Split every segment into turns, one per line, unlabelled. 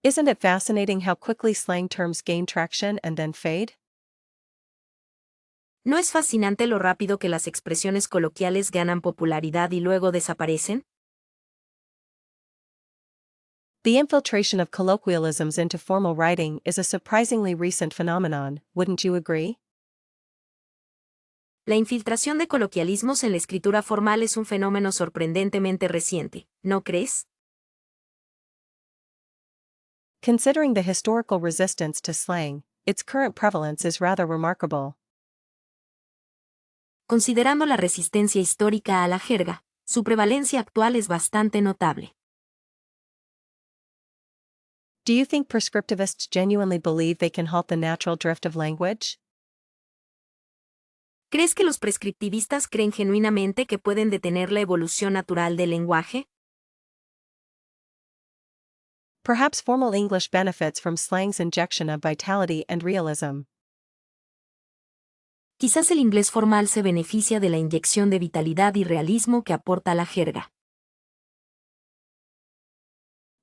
Isn't it fascinating how quickly slang terms gain traction and then fade?
¿No es fascinante lo rápido que las expresiones coloquiales ganan popularidad y luego desaparecen?
The infiltration of colloquialisms into formal writing is a surprisingly recent phenomenon, wouldn't you agree?
La infiltración de coloquialismos en la escritura formal es un fenómeno sorprendentemente reciente, ¿no crees?
Considering the historical resistance to slang, its current prevalence is rather remarkable.
Considerando la resistencia histórica a la jerga, su prevalencia actual es bastante notable.
Do you think prescriptivists genuinely believe they can halt the natural drift of language?
¿Crees que los prescriptivistas creen genuinamente que pueden detener la evolución natural del lenguaje?
Perhaps formal English benefits from slang's injection of vitality and realism.
Quizás el inglés formal se beneficia de la inyección de vitalidad y realismo que aporta la jerga.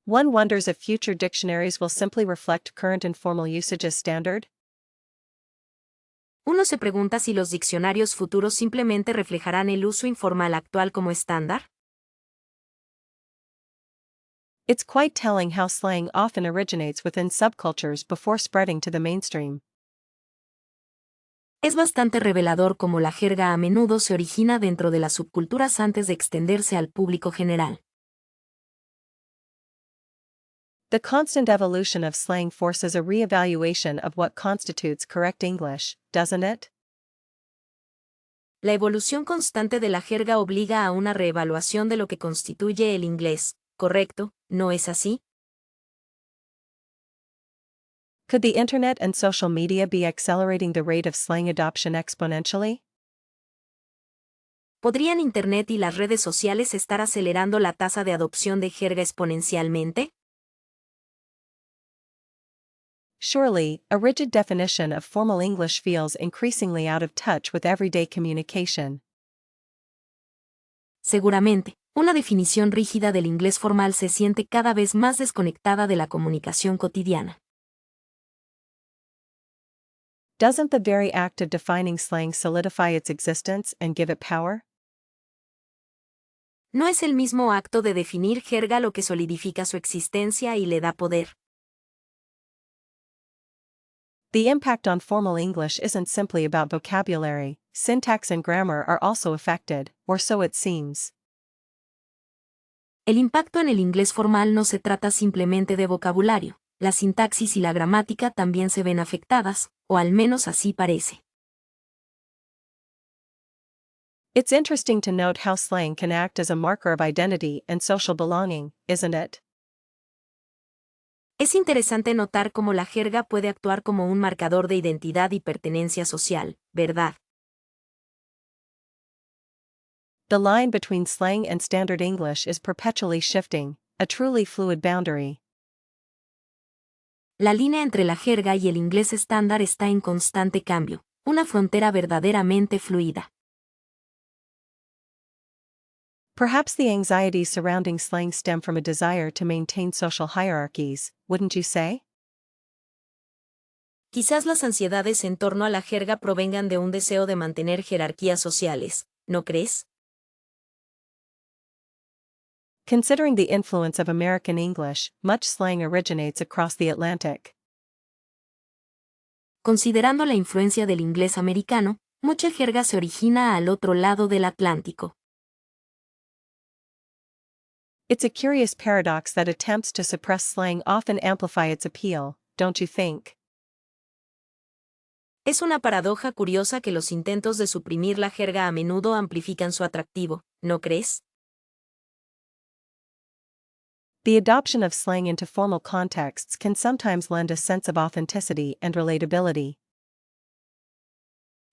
One wonders if future dictionaries will simply reflect current informal usage as standard.
Uno se pregunta si los diccionarios futuros simplemente reflejarán el uso informal actual como estándar.
It's quite telling how slang often originates within subcultures before spreading to the mainstream.
Es bastante revelador cómo la jerga a menudo se origina dentro de las subculturas antes de extenderse al público general.
The constant evolution of slang forces a re-evaluation of what constitutes correct English, doesn't it?
La evolución constante de la jerga obliga a una reevaluación de lo que constituye el inglés, ¿correcto? ¿No es así?
Could the internet and social media be accelerating the rate of slang adoption exponentially?
¿Podrían Internet y las redes sociales estar acelerando la tasa de adopción de jerga exponencialmente?
Surely, a rigid definition of formal English feels increasingly out of touch with everyday communication.
Seguramente, una definición rígida del inglés formal se siente cada vez más desconectada de la comunicación cotidiana.
Doesn't the very act of defining slang solidify its existence and give it power?
¿No es el mismo acto de definir jerga lo que solidifica su existencia y le da poder?
The impact on formal English isn't simply about vocabulary, syntax and grammar are also affected, or so it seems.
El impacto en el inglés formal no se trata simplemente de vocabulario, la sintaxis y la gramática también se ven afectadas, o al menos así parece.
It's interesting to note how slang can act as a marker of identity and social belonging, isn't it?
Es interesante notar cómo la jerga puede actuar como un marcador de identidad y pertenencia social, ¿verdad?
The line between slang and standard English is perpetually shifting, a truly fluid boundary.
La línea entre la jerga y el inglés estándar está en constante cambio, una frontera verdaderamente fluida.
Perhaps the anxieties surrounding slang stem from a desire to maintain social hierarchies, wouldn't you say?
Quizás las ansiedades en torno a la jerga provengan de un deseo de mantener jerarquías sociales, ¿no crees?
Considering the influence of American English, much slang originates across the Atlantic.
Considerando la influencia del inglés americano, mucha jerga se origina al otro lado del Atlántico.
It's a curious paradox that attempts to suppress slang often amplify its appeal, don't you think?
Es una paradoja curiosa que los intentos de suprimir la jerga a menudo amplifican su atractivo, ¿no crees?
The adoption of slang into formal contexts can sometimes lend a sense of authenticity and relatability.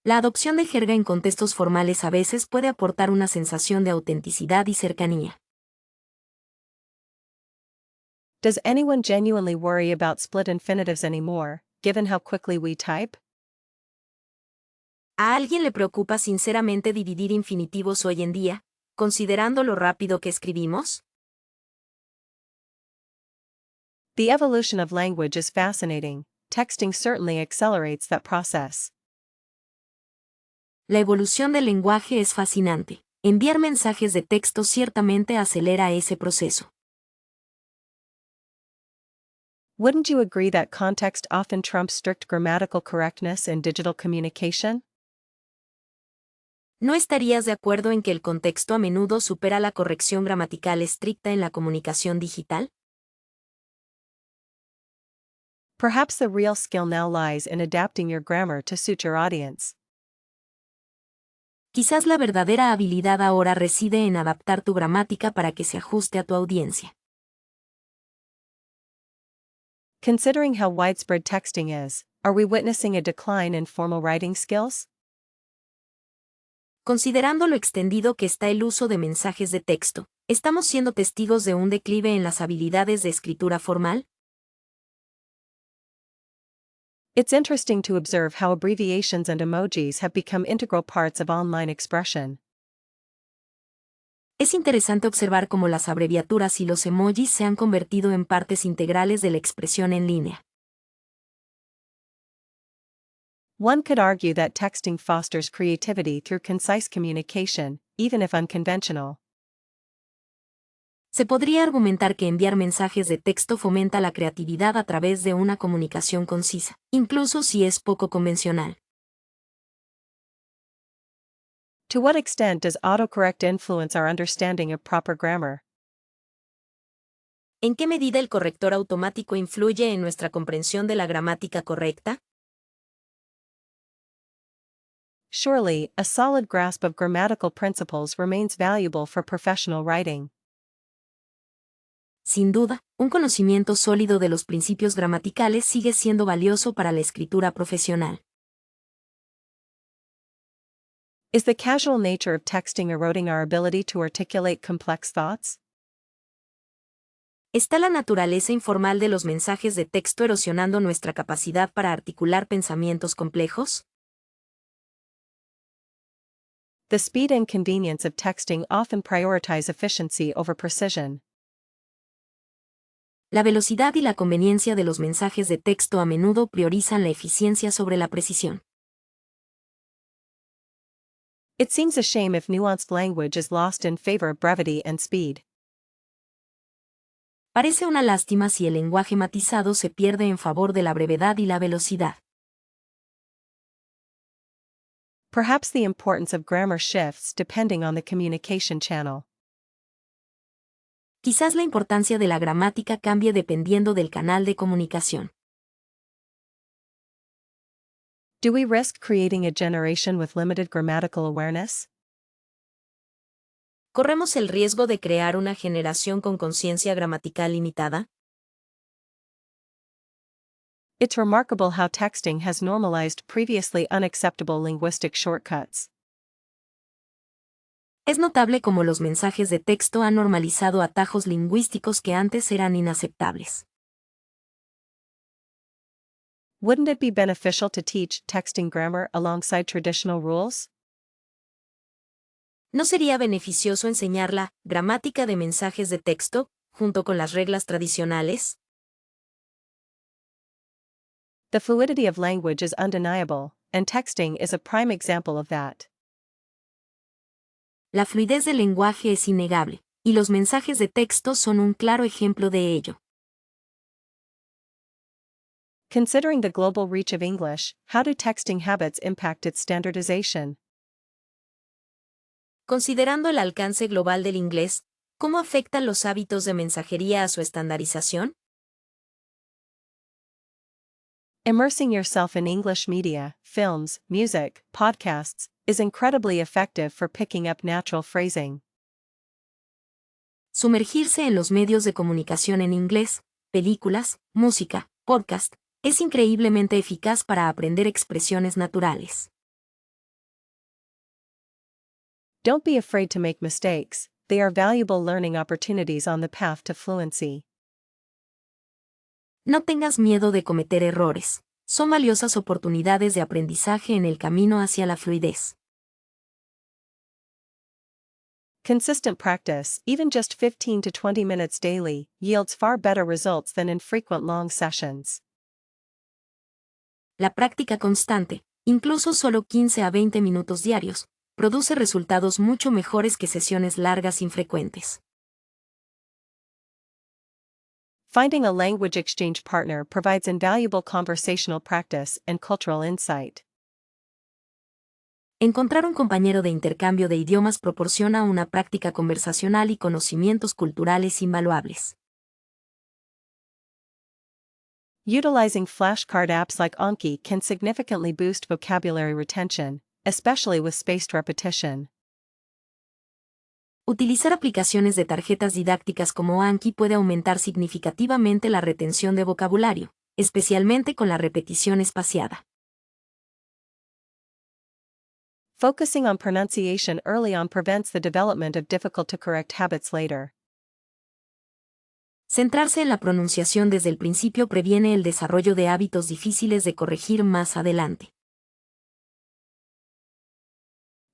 La adopción de jerga en contextos formales a veces puede aportar una sensación de autenticidad y cercanía.
Does anyone genuinely worry about split infinitives anymore, given how quickly we type?
¿A alguien le preocupa sinceramente dividir infinitivos hoy en día, considerando lo rápido que escribimos?
The evolution of language is fascinating. Texting certainly accelerates that process.
La evolución del lenguaje es fascinante. Enviar mensajes de texto ciertamente acelera ese proceso.
Wouldn't you agree that context often trumps strict grammatical correctness in digital communication?
¿No estarías de acuerdo en que el contexto a menudo supera la corrección gramatical estricta en la comunicación digital?
Perhaps the real skill now lies in adapting your grammar to suit your audience.
Quizás la verdadera habilidad ahora reside en adaptar tu gramática para que se ajuste a tu audiencia.
Considering how widespread texting is, are we witnessing a decline in formal writing skills?
Considerando lo extendido que está el uso de mensajes de texto, ¿estamos siendo testigos de un declive en las habilidades de escritura formal?
It's interesting to observe how abbreviations and emojis have become integral parts of online expression.
Es interesante observar cómo las abreviaturas y los emojis se han convertido en partes integrales de la expresión en línea.
One could argue that texting fosters creativity through concise communication, even if unconventional.
Se podría argumentar que enviar mensajes de texto fomenta la creatividad a través de una comunicación concisa, incluso si es poco convencional.
To what extent does autocorrect influence our understanding of proper grammar?
¿En qué medida el corrector automático influye en nuestra comprensión de la gramática correcta?
Surely, a solid grasp of grammatical principles remains valuable for professional writing.
Sin duda, un conocimiento sólido de los principios gramaticales sigue siendo valioso para la escritura profesional.
Is the casual nature of texting eroding our ability to articulate complex thoughts?
¿Está la naturaleza informal de los mensajes de texto erosionando nuestra capacidad para articular pensamientos complejos?
The speed and convenience of texting often prioritize efficiency over precision.
La velocidad y la conveniencia de los mensajes de texto a menudo priorizan la eficiencia sobre la precisión.
It seems a shame if nuanced language is lost in favor of brevity and speed.
Parece una lástima si el lenguaje matizado se pierde en favor de la brevedad y la velocidad.
Perhaps the importance of grammar shifts depending on the communication channel.
Quizás la importancia de la gramática cambie dependiendo del canal de comunicación.
Do we risk creating a generation with limited grammatical awareness?
¿Corremos el riesgo de crear una generación con conciencia gramatical limitada?
It's remarkable how texting has normalized previously unacceptable linguistic shortcuts.
Es notable cómo los mensajes de texto han normalizado atajos lingüísticos que antes eran inaceptables.
Wouldn't it be beneficial to teach texting grammar alongside traditional rules?
¿No sería beneficioso enseñar la gramática de mensajes de texto junto con las reglas tradicionales?
The fluidity of language is undeniable, and texting is a prime example of that.
La fluidez del lenguaje es innegable, y los mensajes de texto son un claro ejemplo de ello.
Considering the global reach of English, how do texting habits impact its standardization?
Considerando el alcance global del inglés, ¿cómo afectan los hábitos de mensajería a su estandarización?
Immersing yourself in English media, films, music, podcasts, is incredibly effective for picking up natural phrasing.
Sumergirse en los medios de comunicación en inglés, películas, música, podcast, es increíblemente eficaz para aprender expresiones naturales.
Don't be afraid to make mistakes, they are valuable learning opportunities on the path to fluency.
No tengas miedo de cometer errores. Son valiosas oportunidades de aprendizaje en el camino hacia la fluidez.
Consistent practice, even just 15 to 20 minutes daily, yields far better results than infrequent long sessions.
La práctica constante, incluso solo 15 a 20 minutos diarios, produce resultados mucho mejores que sesiones largas infrecuentes.
Finding a language exchange partner provides invaluable conversational practice and cultural insight.
Encontrar un compañero de intercambio de idiomas proporciona una práctica conversacional y conocimientos culturales invaluables.
Utilizing flashcard apps like Anki can significantly boost vocabulary retention, especially with spaced repetition.
Utilizar aplicaciones de tarjetas didácticas como Anki puede aumentar significativamente la retención de vocabulario, especialmente con la repetición espaciada.
Focusing on pronunciation early on prevents the development of difficult-to-correct habits later.
Centrarse en la pronunciación desde el principio previene el desarrollo de hábitos difíciles de corregir más adelante.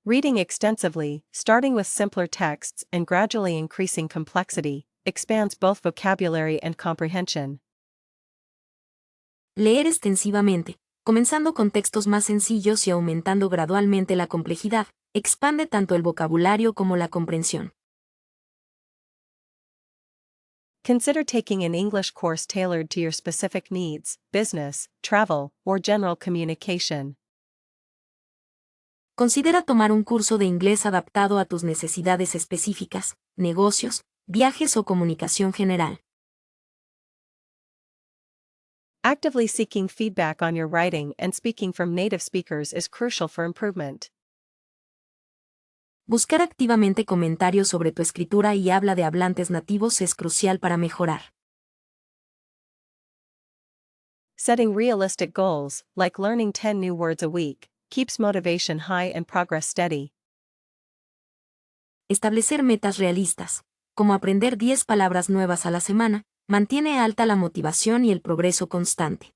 Reading extensively, starting with simpler texts and gradually increasing complexity, expands both vocabulary and comprehension.
Leer extensivamente, comenzando con textos más sencillos y aumentando gradualmente la complejidad, expande tanto el vocabulario como la comprensión.
Consider taking an English course tailored to your specific needs, business, travel, or general communication.
Considera tomar un curso de inglés adaptado a tus necesidades específicas, negocios, viajes o comunicación general.
Actively seeking feedback on your writing and speaking from native speakers is crucial for improvement.
Buscar activamente comentarios sobre tu escritura y habla de hablantes nativos es crucial para mejorar.
Setting realistic goals, like learning 10 new words a week, keeps motivation high and progress steady.
Establecer metas realistas, como aprender 10 palabras nuevas a la semana, mantiene alta la motivación y el progreso constante.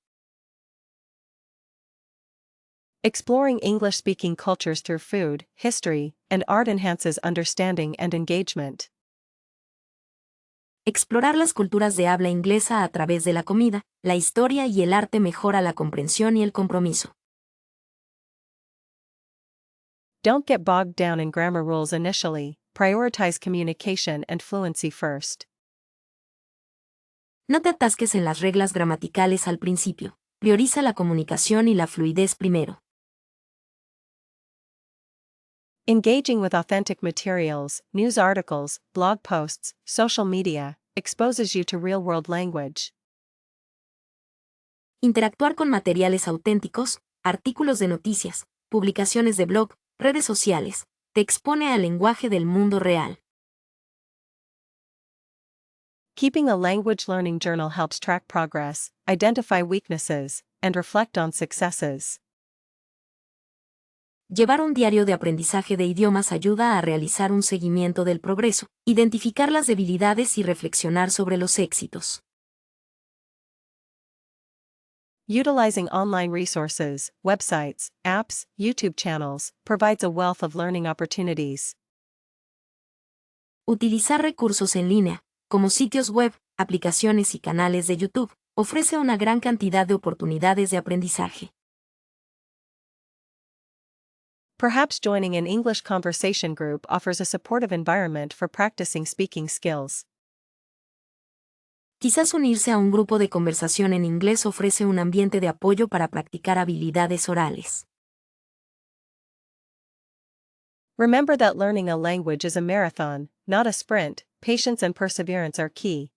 Exploring English-speaking cultures through food, history, and art enhances understanding and engagement.
Explorar las culturas de habla inglesa a través de la comida, la historia y el arte mejora la comprensión y el compromiso.
Don't get bogged down in grammar rules initially, prioritize communication and fluency first.
No te atasques en las reglas gramaticales al principio, prioriza la comunicación y la fluidez primero.
Engaging with authentic materials, news articles, blog posts, social media, exposes you to real-world language.
Interactuar con materiales auténticos, artículos de noticias, publicaciones de blog, redes sociales, te expone al lenguaje del mundo real.
Keeping a language learning journal helps track progress, identify weaknesses, and reflect on successes.
Llevar un diario de aprendizaje de idiomas ayuda a realizar un seguimiento del progreso, identificar las debilidades y reflexionar sobre los éxitos.
Utilizing online resources, websites, apps, YouTube channels, provides a wealth of learning opportunities.
Utilizar recursos en línea, como sitios web, aplicaciones y canales de YouTube, ofrece una gran cantidad de oportunidades de aprendizaje.
Perhaps joining an English conversation group offers a supportive environment for practicing speaking skills.
Quizás unirse a un grupo de conversación en inglés ofrece un ambiente de apoyo para practicar habilidades orales.
Remember that learning a language is a marathon, not a sprint. Patience and perseverance are key.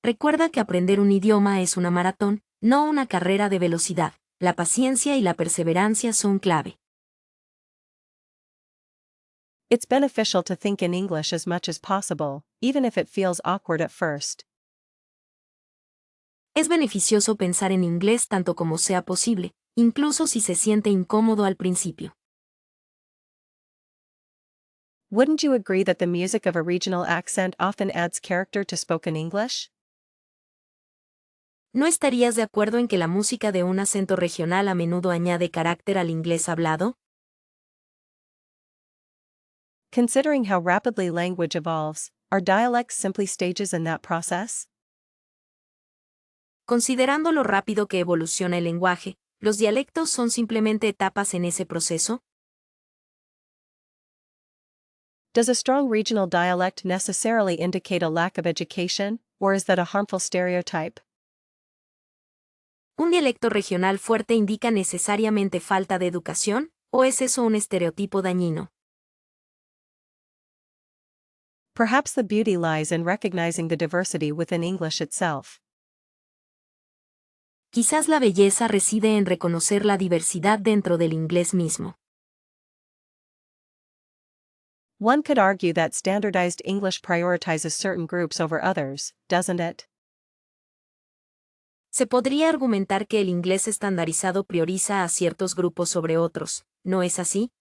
Recuerda que aprender un idioma es una maratón, no una carrera de velocidad. La paciencia y la perseverancia son clave.
It's beneficial to think in English as much as possible, even if it feels awkward at first.
Es beneficioso pensar en inglés tanto como sea posible, incluso si se siente incómodo al principio.
Wouldn't you agree that the music of a regional accent often adds character to spoken English?
¿No estarías de acuerdo en que la música de un acento regional a menudo añade carácter al inglés hablado?
Considering how rapidly language evolves, are dialects simply stages in that process?
Considerando lo rápido que evoluciona el lenguaje, ¿los dialectos son simplemente etapas en ese proceso?
Does a strong regional dialect necessarily indicate a lack of education, or is that a harmful stereotype?
¿Un dialecto regional fuerte indica necesariamente falta de educación, o es eso un estereotipo dañino?
Perhaps the beauty lies in recognizing the diversity within English itself.
Quizás la belleza reside en reconocer la diversidad dentro del inglés mismo.
One could argue that standardized English prioritizes certain groups over others, doesn't it?
Se podría argumentar que el inglés estandarizado prioriza a ciertos grupos sobre otros, ¿no es así?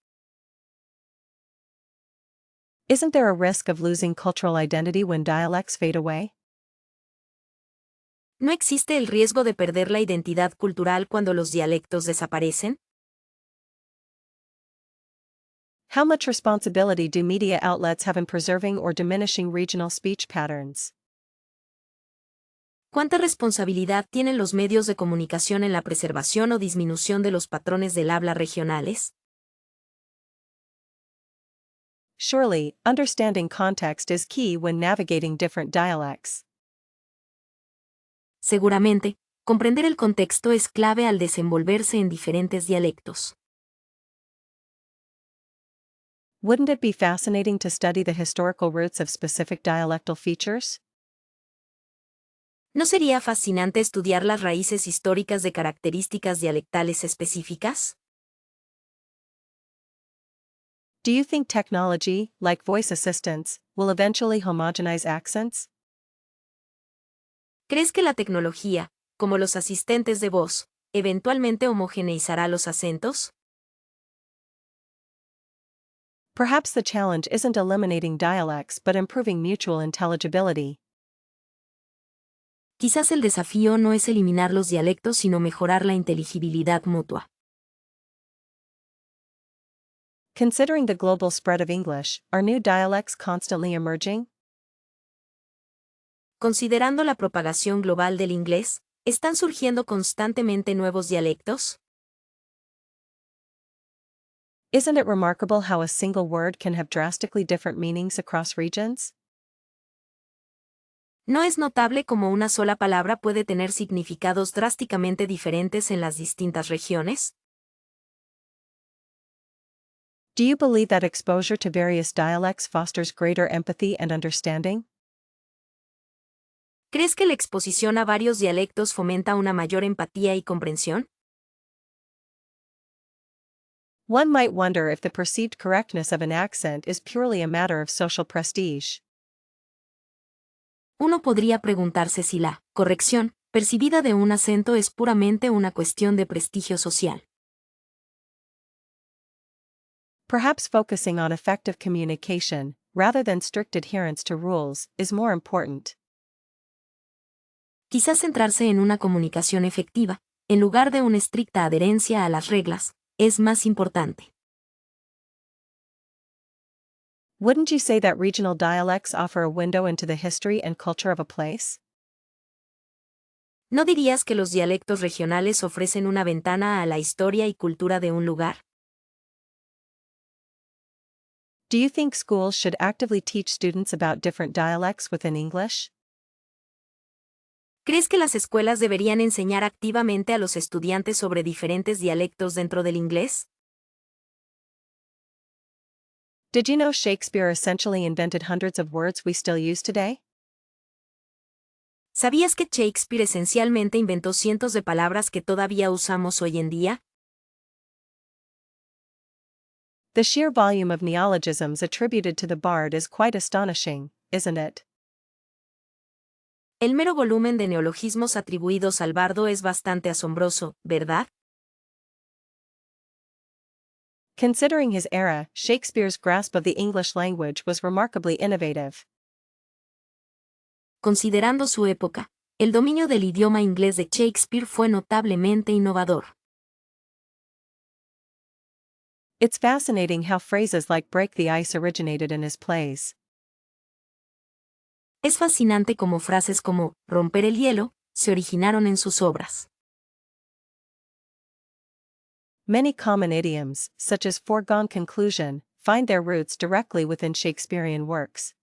Isn't there a risk of losing cultural identity when dialects fade away?
¿No existe el riesgo de perder la identidad cultural cuando los dialectos desaparecen?
How much responsibility do media outlets have in preserving or diminishing regional speech patterns?
¿Cuánta responsabilidad tienen los medios de comunicación en la preservación o disminución de los patrones del habla regionales?
Surely, understanding context is key when navigating different dialects.
Seguramente, comprender el contexto es clave al desenvolverse en diferentes dialectos.
Wouldn't it be fascinating to study the historical roots of specific dialectal features?
¿No sería fascinante estudiar las raíces históricas de características dialectales específicas?
Do you think technology, like voice assistants, will eventually homogenize accents?
¿Crees que la tecnología, como los asistentes de voz, eventualmente homogeneizará los acentos?
Perhaps the challenge isn't eliminating dialects but improving mutual intelligibility.
Quizás el desafío no es eliminar los dialectos sino mejorar la inteligibilidad mutua.
Considering the global spread of English, are new dialects constantly emerging?
Considerando la propagación global del inglés, ¿están surgiendo constantemente nuevos dialectos?
Isn't it remarkable how a single word can have drastically different meanings across regions?
¿No es notable cómo una sola palabra puede tener significados drásticamente diferentes en las distintas regiones?
Do you believe that exposure to various dialects fosters greater empathy and understanding?
¿Crees que la exposición a varios dialectos fomenta una mayor empatía y comprensión?
One might wonder if the perceived correctness of an accent is purely a matter of social prestige.
Uno podría preguntarse si la corrección percibida de un acento es puramente una cuestión de prestigio social.
Perhaps focusing on effective communication, rather than strict adherence to rules, is more important.
Quizás centrarse en una comunicación efectiva, en lugar de una estricta adherencia a las reglas, es más importante.
Wouldn't you say that regional dialects offer a window into the history and culture of a place?
¿No dirías que los dialectos regionales ofrecen una ventana a la historia y cultura de un lugar?
Do you think schools should actively teach students about different dialects within English?
¿Crees que las escuelas deberían enseñar activamente a los estudiantes sobre diferentes dialectos dentro del inglés?
Did you know Shakespeare essentially invented hundreds of words we still use today?
¿Sabías que Shakespeare esencialmente inventó cientos de palabras que todavía usamos hoy en día?
The sheer volume of neologisms attributed to the bard is quite astonishing, isn't it?
El mero volumen de neologismos atribuidos al bardo es bastante asombroso, ¿verdad?
Considering his era, Shakespeare's grasp of the English language was remarkably innovative.
Considerando su época, el dominio del idioma inglés de Shakespeare fue notablemente innovador.
It's fascinating how phrases like break the ice originated in his plays.
Es fascinante cómo frases como romper el hielo se originaron en sus obras.
Many common idioms, such as foregone conclusion, find their roots directly within Shakespearean works.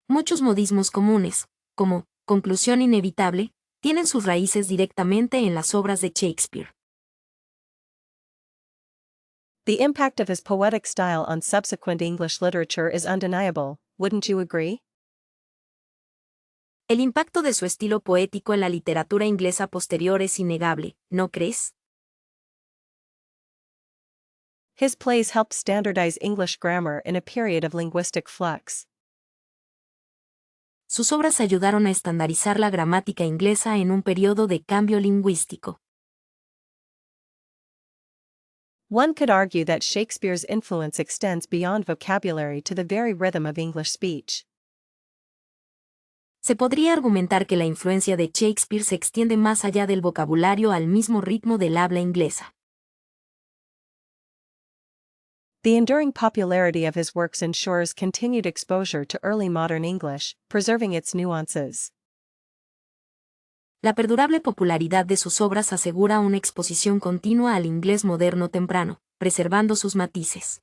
Muchos modismos comunes, como conclusión inevitable, tienen sus raíces directamente en las obras de Shakespeare.
The impact of his poetic style on subsequent English literature is undeniable, wouldn't you agree?
El impacto de su estilo poético en la literatura inglesa posterior es innegable, ¿no crees?
His plays helped standardize English grammar in a period of linguistic flux.
Sus obras ayudaron a estandarizar la gramática inglesa en un periodo de cambio lingüístico.
One could argue that Shakespeare's influence extends beyond vocabulary to the very rhythm of English speech.
Se podría argumentar que la influencia de Shakespeare se extiende más allá del vocabulario al mismo ritmo del habla inglesa.
The enduring popularity of his works ensures continued exposure to early modern English, preserving its nuances.
La perdurable popularidad de sus obras asegura una exposición continua al inglés moderno temprano, preservando sus matices.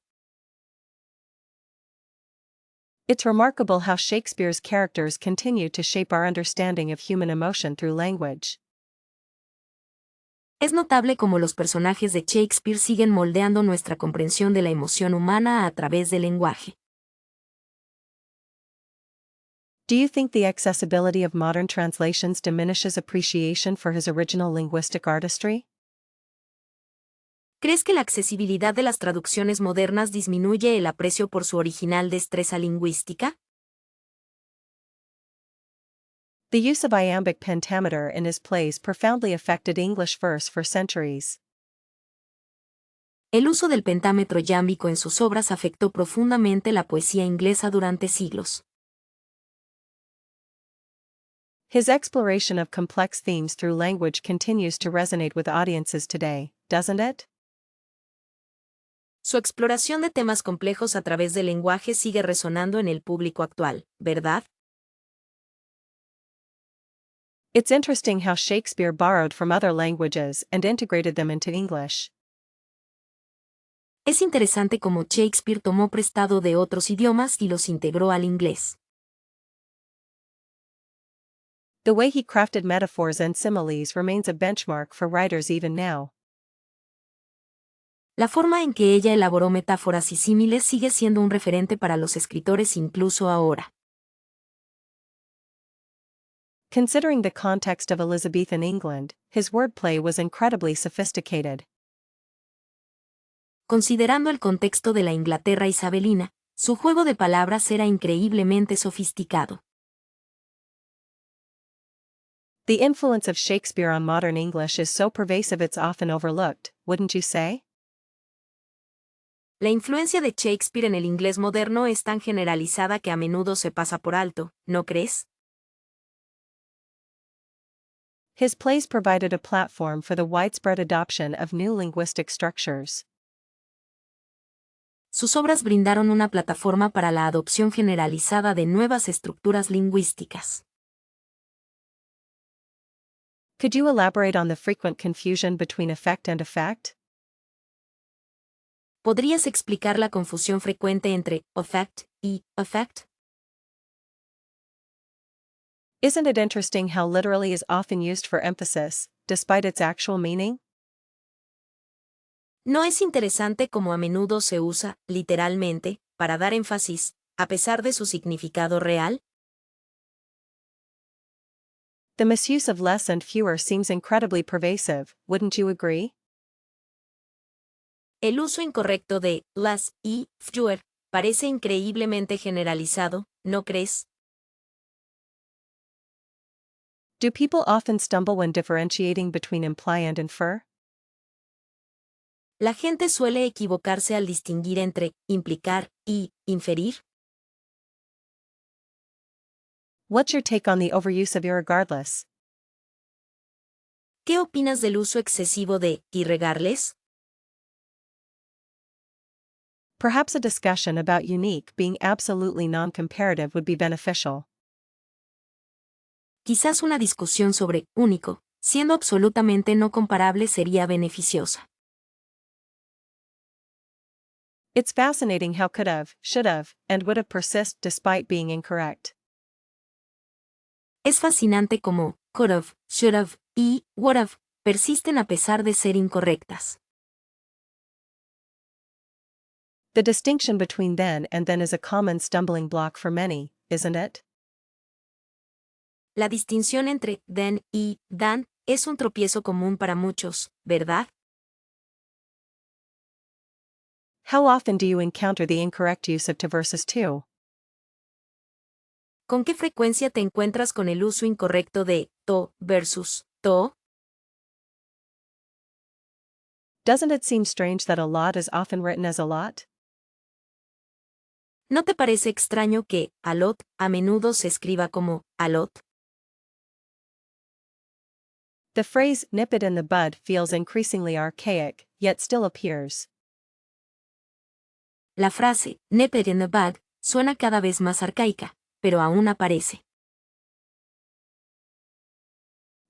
It's remarkable how Shakespeare's characters continue to shape our understanding of human emotion through language.
Es notable cómo los personajes de Shakespeare siguen moldeando nuestra comprensión de la emoción humana a través del lenguaje.
Do you think the accessibility of modern translations diminishes appreciation for his original linguistic artistry?
¿Crees que la accesibilidad de las traducciones modernas disminuye el aprecio por su original destreza lingüística?
The use of iambic pentameter in his plays profoundly affected English verse for centuries.
El uso del pentámetro yámbico en sus obras afectó profundamente la poesía inglesa durante siglos.
His exploration of complex themes through language continues to resonate with audiences today, doesn't it?
Su exploración de temas complejos a través del lenguaje sigue resonando en el público actual, ¿verdad?
It's interesting how Shakespeare borrowed from other languages and integrated them into English.
Es interesante cómo Shakespeare tomó prestado de otros idiomas y los integró al inglés.
The way he crafted metaphors and similes remains a benchmark for writers even now.
La forma en que ella elaboró metáforas y símiles sigue siendo un referente para los escritores incluso ahora.
Considering the context of Elizabethan England, his wordplay was incredibly sophisticated.
Considerando el contexto de la Inglaterra isabelina, su juego de palabras era increíblemente sofisticado.
The influence of Shakespeare on modern English is so pervasive it's often overlooked, wouldn't you say?
La influencia de Shakespeare en el inglés moderno es tan generalizada que a menudo se pasa por alto, ¿no crees?
His plays provided a platform for the widespread adoption of new linguistic structures.
Sus obras brindaron una plataforma para la adopción generalizada de nuevas estructuras lingüísticas.
Could you elaborate on the frequent confusion between effect and effect?
¿Podrías explicar la confusión frecuente entre effect y effect?
Isn't it interesting how literally is often used for emphasis, despite its actual meaning?
¿No es interesante cómo a menudo se usa, literalmente, para dar énfasis, a pesar de su significado real?
The misuse of less and fewer seems incredibly pervasive, wouldn't you agree?
El uso incorrecto de less y fewer parece increíblemente generalizado, ¿no crees?
Do people often stumble when differentiating between imply and infer?
¿La gente suele equivocarse al distinguir entre implicar y inferir?
What's your take on the overuse of irregardless?
¿Qué opinas del uso excesivo de irregardless?
Perhaps a discussion about unique being absolutely non-comparative would be beneficial.
Quizás una discusión sobre único, siendo absolutamente no comparable sería beneficiosa.
It's fascinating how could have, should have, and would have persist despite being incorrect.
Es fascinante cómo could have, should have y would have persisten a pesar de ser incorrectas.
The distinction between then and then is a common stumbling block for many, isn't it?
La distinción entre then y than es un tropiezo común para muchos, ¿verdad?
How often do you encounter the incorrect use of to versus to?
¿Con qué frecuencia te encuentras con el uso incorrecto de to versus to?
Doesn't it seem strange that a lot is often written as a lot?
¿No te parece extraño que a lot a menudo se escriba como a lot?
The phrase nip it in the bud feels increasingly archaic, yet still appears.
La frase nip it in the bud suena cada vez más arcaica, pero aún aparece.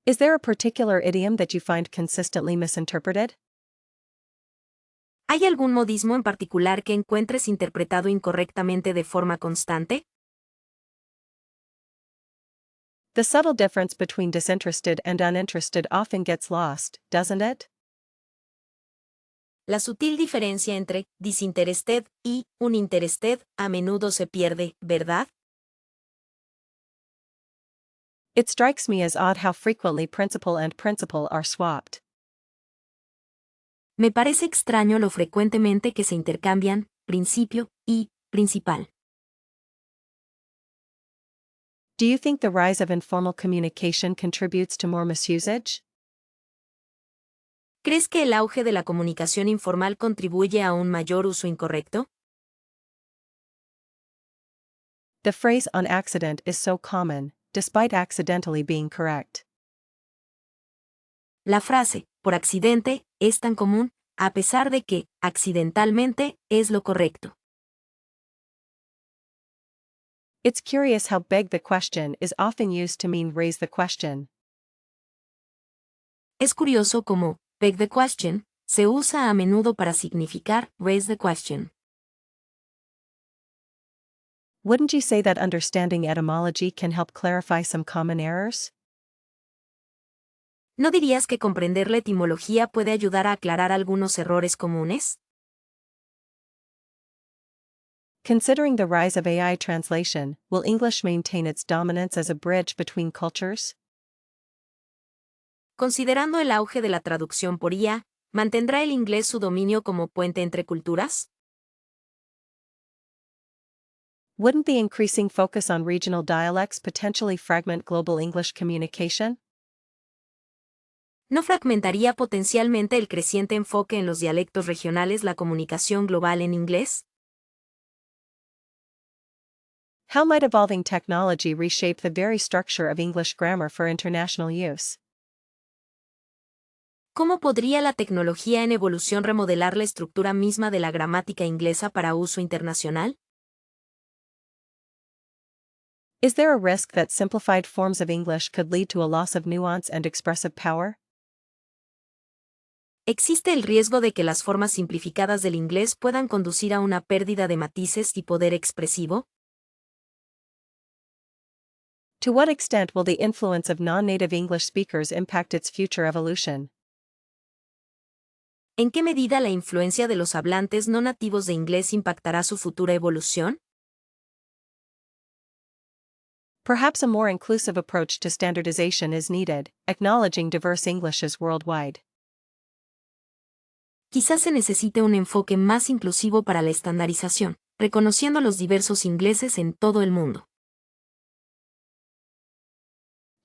Is there a particular idiom that you find consistently misinterpreted?
¿Hay algún modismo en particular que encuentres interpretado incorrectamente de forma constante?
The subtle difference between disinterested and uninterested often gets lost, doesn't it?
La sutil diferencia entre disinterested y uninterested a menudo se pierde, ¿verdad?
It strikes me as odd how frequently principal and principal are swapped.
Me parece extraño lo frecuentemente que se intercambian principio y principal.
Do you think the rise of informal communication contributes to more misusage?
¿Crees que el auge de la comunicación informal contribuye a un mayor uso incorrecto?
The phrase on accident is so common, despite accidentally being correct.
La frase, por accidente, es tan común, a pesar de que, accidentalmente, es lo correcto.
It's curious how beg the question is often used to mean raise the question.
Es curioso cómo, beg the question, se usa a menudo para significar raise the question.
Wouldn't you say that understanding etymology can help clarify some common errors?
¿No dirías que comprender la etimología puede ayudar a aclarar algunos errores comunes?
Considering the rise of AI translation, will English maintain its dominance as a bridge between cultures?
Considerando el auge de la traducción por IA, ¿mantendrá el inglés su dominio como puente entre culturas?
Wouldn't the increasing focus on regional dialects potentially fragment global English communication?
¿No fragmentaría potencialmente el creciente enfoque en los dialectos regionales la comunicación global en inglés?
How might evolving technology reshape the very structure of English grammar for international use?
¿Cómo podría la tecnología en evolución remodelar la estructura misma de la gramática inglesa para uso internacional?
Is there a risk that simplified forms of English could lead to a loss of nuance and expressive power?
¿Existe el riesgo de que las formas simplificadas del inglés puedan conducir a una pérdida de matices y poder expresivo?
To what extent will the influence of non-native English speakers impact its future evolution?
¿En qué medida la influencia de los hablantes no nativos de inglés impactará su futura evolución?
Perhaps a more inclusive approach to standardization is needed, acknowledging diverse Englishes worldwide.
Quizás se necesite un enfoque más inclusivo para la estandarización, reconociendo los diversos ingleses en todo el mundo.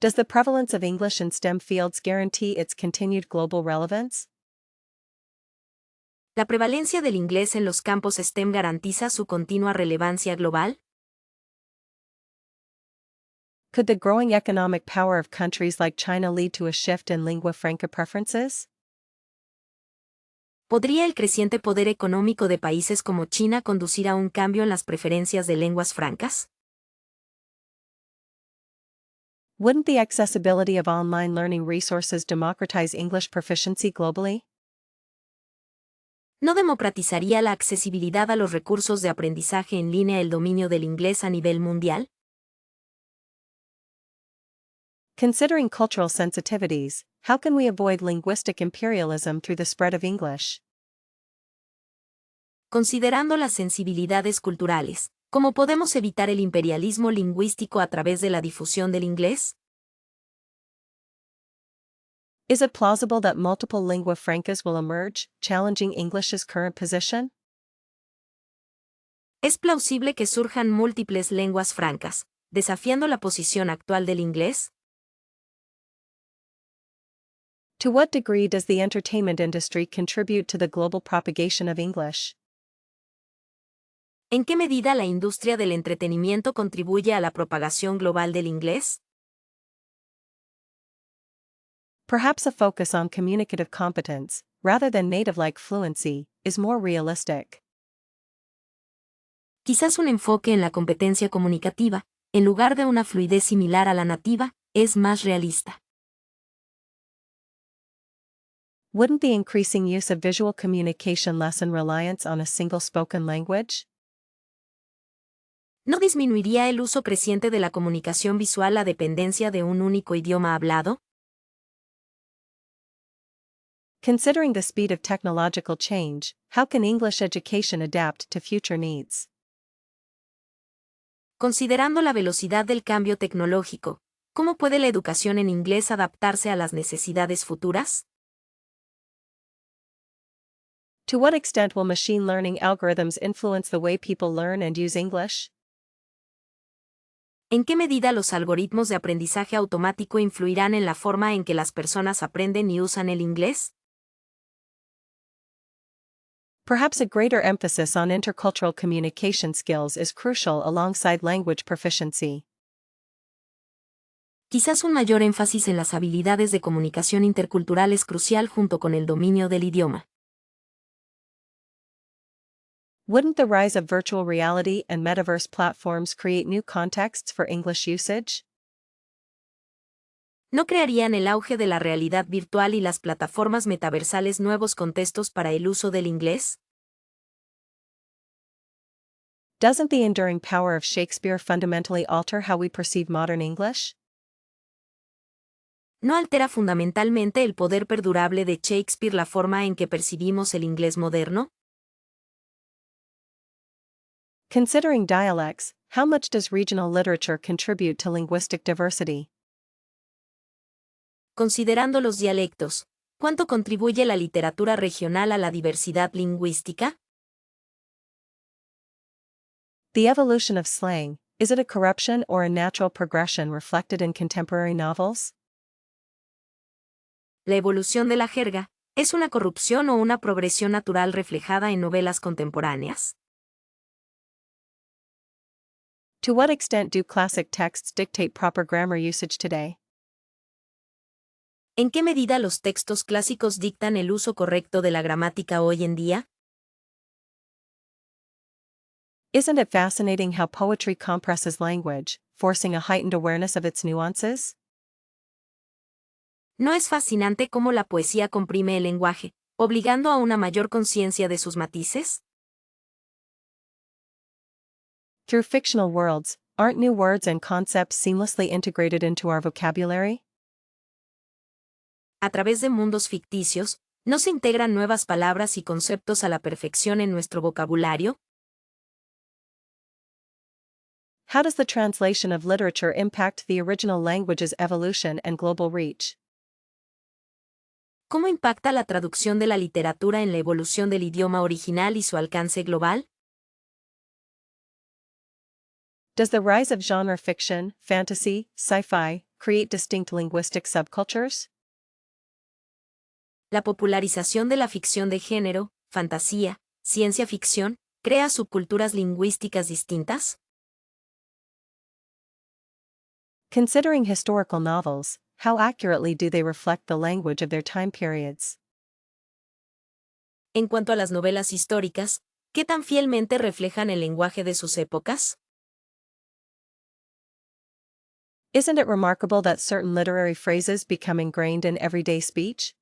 Does the prevalence of English in STEM fields guarantee its continued global relevance?
¿La prevalencia del inglés en los campos STEM garantiza su continua relevancia global?
Could the growing economic power of countries like China lead to a shift in lingua franca preferences?
¿Podría el creciente poder económico de países como China conducir a un cambio en las preferencias de lenguas francas?
Wouldn't the accessibility of online learning resources democratize English proficiency globally?
¿No democratizaría la accesibilidad a los recursos de aprendizaje en línea el dominio del inglés a nivel mundial?
Considering cultural sensitivities, how can we avoid linguistic imperialism through the spread of English?
Considerando las sensibilidades culturales, ¿cómo podemos evitar el imperialismo lingüístico a través de la difusión del inglés?
Is it plausible that multiple lingua francas will emerge, challenging English's current position?
¿Es plausible que surjan múltiples lenguas francas, desafiando la posición actual del inglés?
To what degree does the entertainment industry contribute to the global propagation of English?
¿En qué medida la industria del entretenimiento contribuye a la propagación global del inglés?
Perhaps a focus on communicative competence, rather than native-like fluency, is more realistic.
Quizás un enfoque en la competencia comunicativa, en lugar de una fluidez similar a la nativa, es más realista.
Wouldn't the increasing use of visual communication lessen reliance on a single spoken language?
¿No disminuiría el uso creciente de la comunicación visual la dependencia de un único idioma hablado?
Considering the speed of technological change, how can English education adapt to future needs?
Considerando la velocidad del cambio tecnológico, ¿cómo puede la educación en inglés adaptarse a las necesidades futuras?
To what extent will machine learning algorithms influence the way people learn and use English?
¿En qué medida los algoritmos de aprendizaje automático influirán en la forma en que las personas aprenden y usan el inglés?
Perhaps a greater emphasis on intercultural communication skills is crucial alongside language proficiency.
Quizás un mayor énfasis en las habilidades de comunicación intercultural es crucial junto con el dominio del idioma.
Wouldn't the rise of virtual reality and metaverse platforms create new contexts for English usage?
¿No crearían el auge de la realidad virtual y las plataformas metaversales nuevos contextos para el uso del inglés?
Doesn't the enduring power of Shakespeare fundamentally alter how we perceive modern English?
¿No altera fundamentalmente el poder perdurable de Shakespeare la forma en que percibimos el inglés moderno?
Considering dialects, how much does regional literature contribute to linguistic diversity?
Considerando los dialectos, ¿cuánto contribuye la literatura regional a la diversidad lingüística?
The evolution of slang, is it a corruption or a natural progression reflected in contemporary novels?
La evolución de la jerga, ¿es una corrupción o una progresión natural reflejada en novelas contemporáneas?
To what extent do classic texts dictate proper grammar usage today?
¿En qué medida los textos clásicos dictan el uso correcto de la gramática hoy en día?
Isn't it fascinating how poetry compresses language, forcing a heightened awareness of its nuances?
¿No es fascinante cómo la poesía comprime el lenguaje, obligando a una mayor conciencia de sus matices?
Through fictional worlds, aren't new words and concepts seamlessly integrated into our vocabulary?
A través de mundos ficticios, ¿no se integran nuevas palabras y conceptos a la perfección en nuestro vocabulario?
How does the translation of literature impact the original language's evolution and global reach?
¿Cómo impacta la traducción de la literatura en la evolución del idioma original y su alcance global?
Does the rise of genre fiction, fantasy, sci-fi, create distinct linguistic subcultures?
La popularización de la ficción de género, fantasía, ciencia ficción, ¿crea subculturas lingüísticas distintas?
Considering historical novels, how accurately do they reflect the language of their time periods?
En cuanto a las novelas históricas, ¿qué tan fielmente reflejan el lenguaje de sus épocas?
Isn't it remarkable that certain literary phrases become ingrained in everyday speech?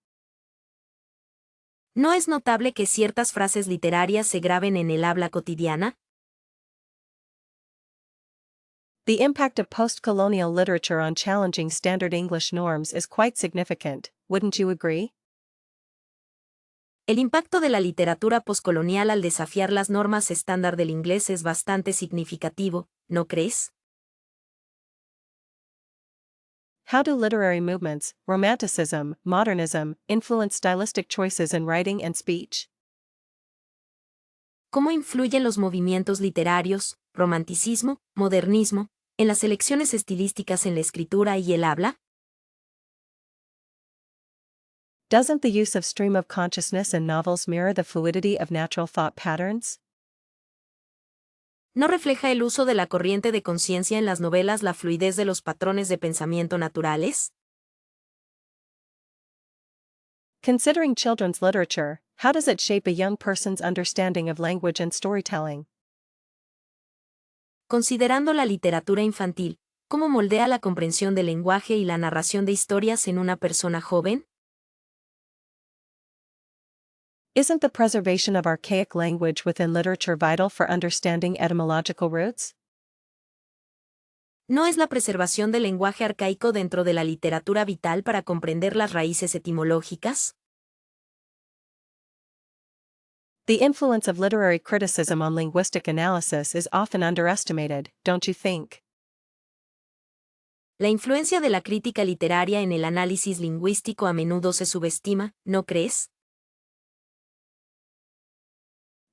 ¿No es notable que ciertas frases literarias se graben en el habla cotidiana?
The impact of post-colonial literature on challenging standard English norms is quite significant, wouldn't you agree?
El impacto de la literatura poscolonial al desafiar las normas estándar del inglés es bastante significativo, ¿no crees?
How do literary movements, Romanticism, modernism, influence stylistic choices in writing and speech?
¿Cómo influyen los movimientos literarios, romanticismo, modernismo, en las elecciones estilísticas en la escritura y el habla?
Doesn't the use of stream of consciousness in novels mirror the fluidity of natural thought patterns?
¿No refleja el uso de la corriente de conciencia en las novelas la fluidez de los patrones de pensamiento naturales?
Considering children's literature, how does it shape a young person's understanding of language and storytelling?
Considerando la literatura infantil, ¿cómo moldea la comprensión del lenguaje y la narración de historias en una persona joven?
Isn't the preservation of archaic language within literature vital for understanding etymological roots?
¿No es la preservación del lenguaje arcaico dentro de la literatura vital para comprender las raíces etimológicas?
The influence of literary criticism on linguistic analysis is often underestimated, don't you think?
La influencia de la crítica literaria en el análisis lingüístico a menudo se subestima, ¿no crees?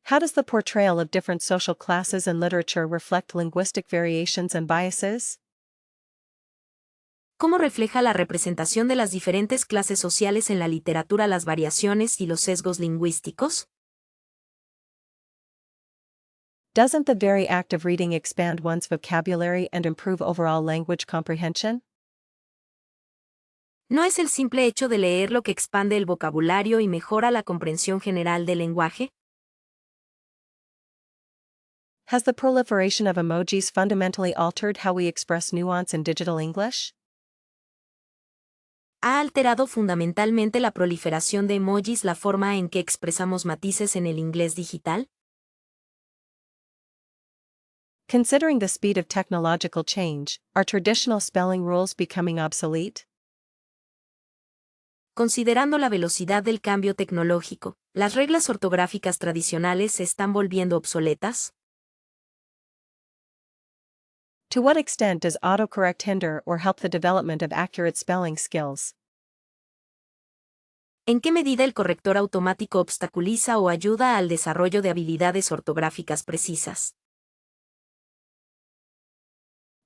How does the portrayal of different social classes in literature reflect linguistic variations and biases?
¿Cómo refleja la representación de las diferentes clases sociales en la literatura las variaciones y los sesgos lingüísticos?
Doesn't the very act of reading expand one's vocabulary and improve overall language comprehension?
¿No es el simple hecho de leer lo que expande el vocabulario y mejora la comprensión general del lenguaje?
Has the proliferation of emojis fundamentally altered how we express nuance in digital English?
¿Ha alterado fundamentalmente la proliferación de emojis la forma en que expresamos matices en el inglés digital?
Considering the speed of technological change, are traditional spelling rules becoming obsolete?
Considerando la velocidad del cambio tecnológico, ¿las reglas ortográficas tradicionales se están volviendo obsoletas?
To what extent does autocorrect hinder or help the development of accurate spelling skills?
¿En qué medida el corrector automático obstaculiza o ayuda al desarrollo de habilidades ortográficas precisas?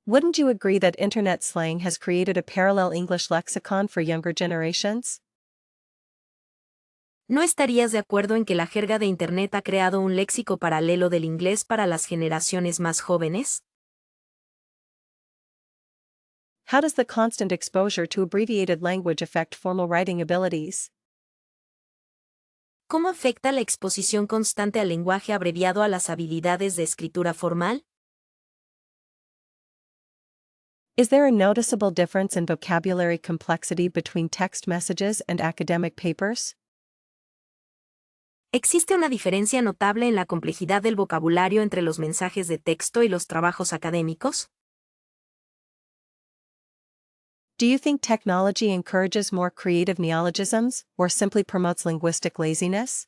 Wouldn't you agree that internet slang has created a parallel English lexicon for younger generations?
¿No estarías de acuerdo en que la jerga de Internet ha creado un léxico paralelo del inglés para las generaciones más jóvenes?
How does the constant exposure to abbreviated language affect formal writing abilities?
¿Cómo afecta la exposición constante al lenguaje abreviado a las habilidades de escritura formal?
Is there a noticeable difference in vocabulary complexity between text messages and academic papers?
¿Existe una diferencia notable en la complejidad del vocabulario entre los mensajes de texto y los trabajos académicos?
Do you think technology encourages more creative neologisms, or simply promotes linguistic laziness?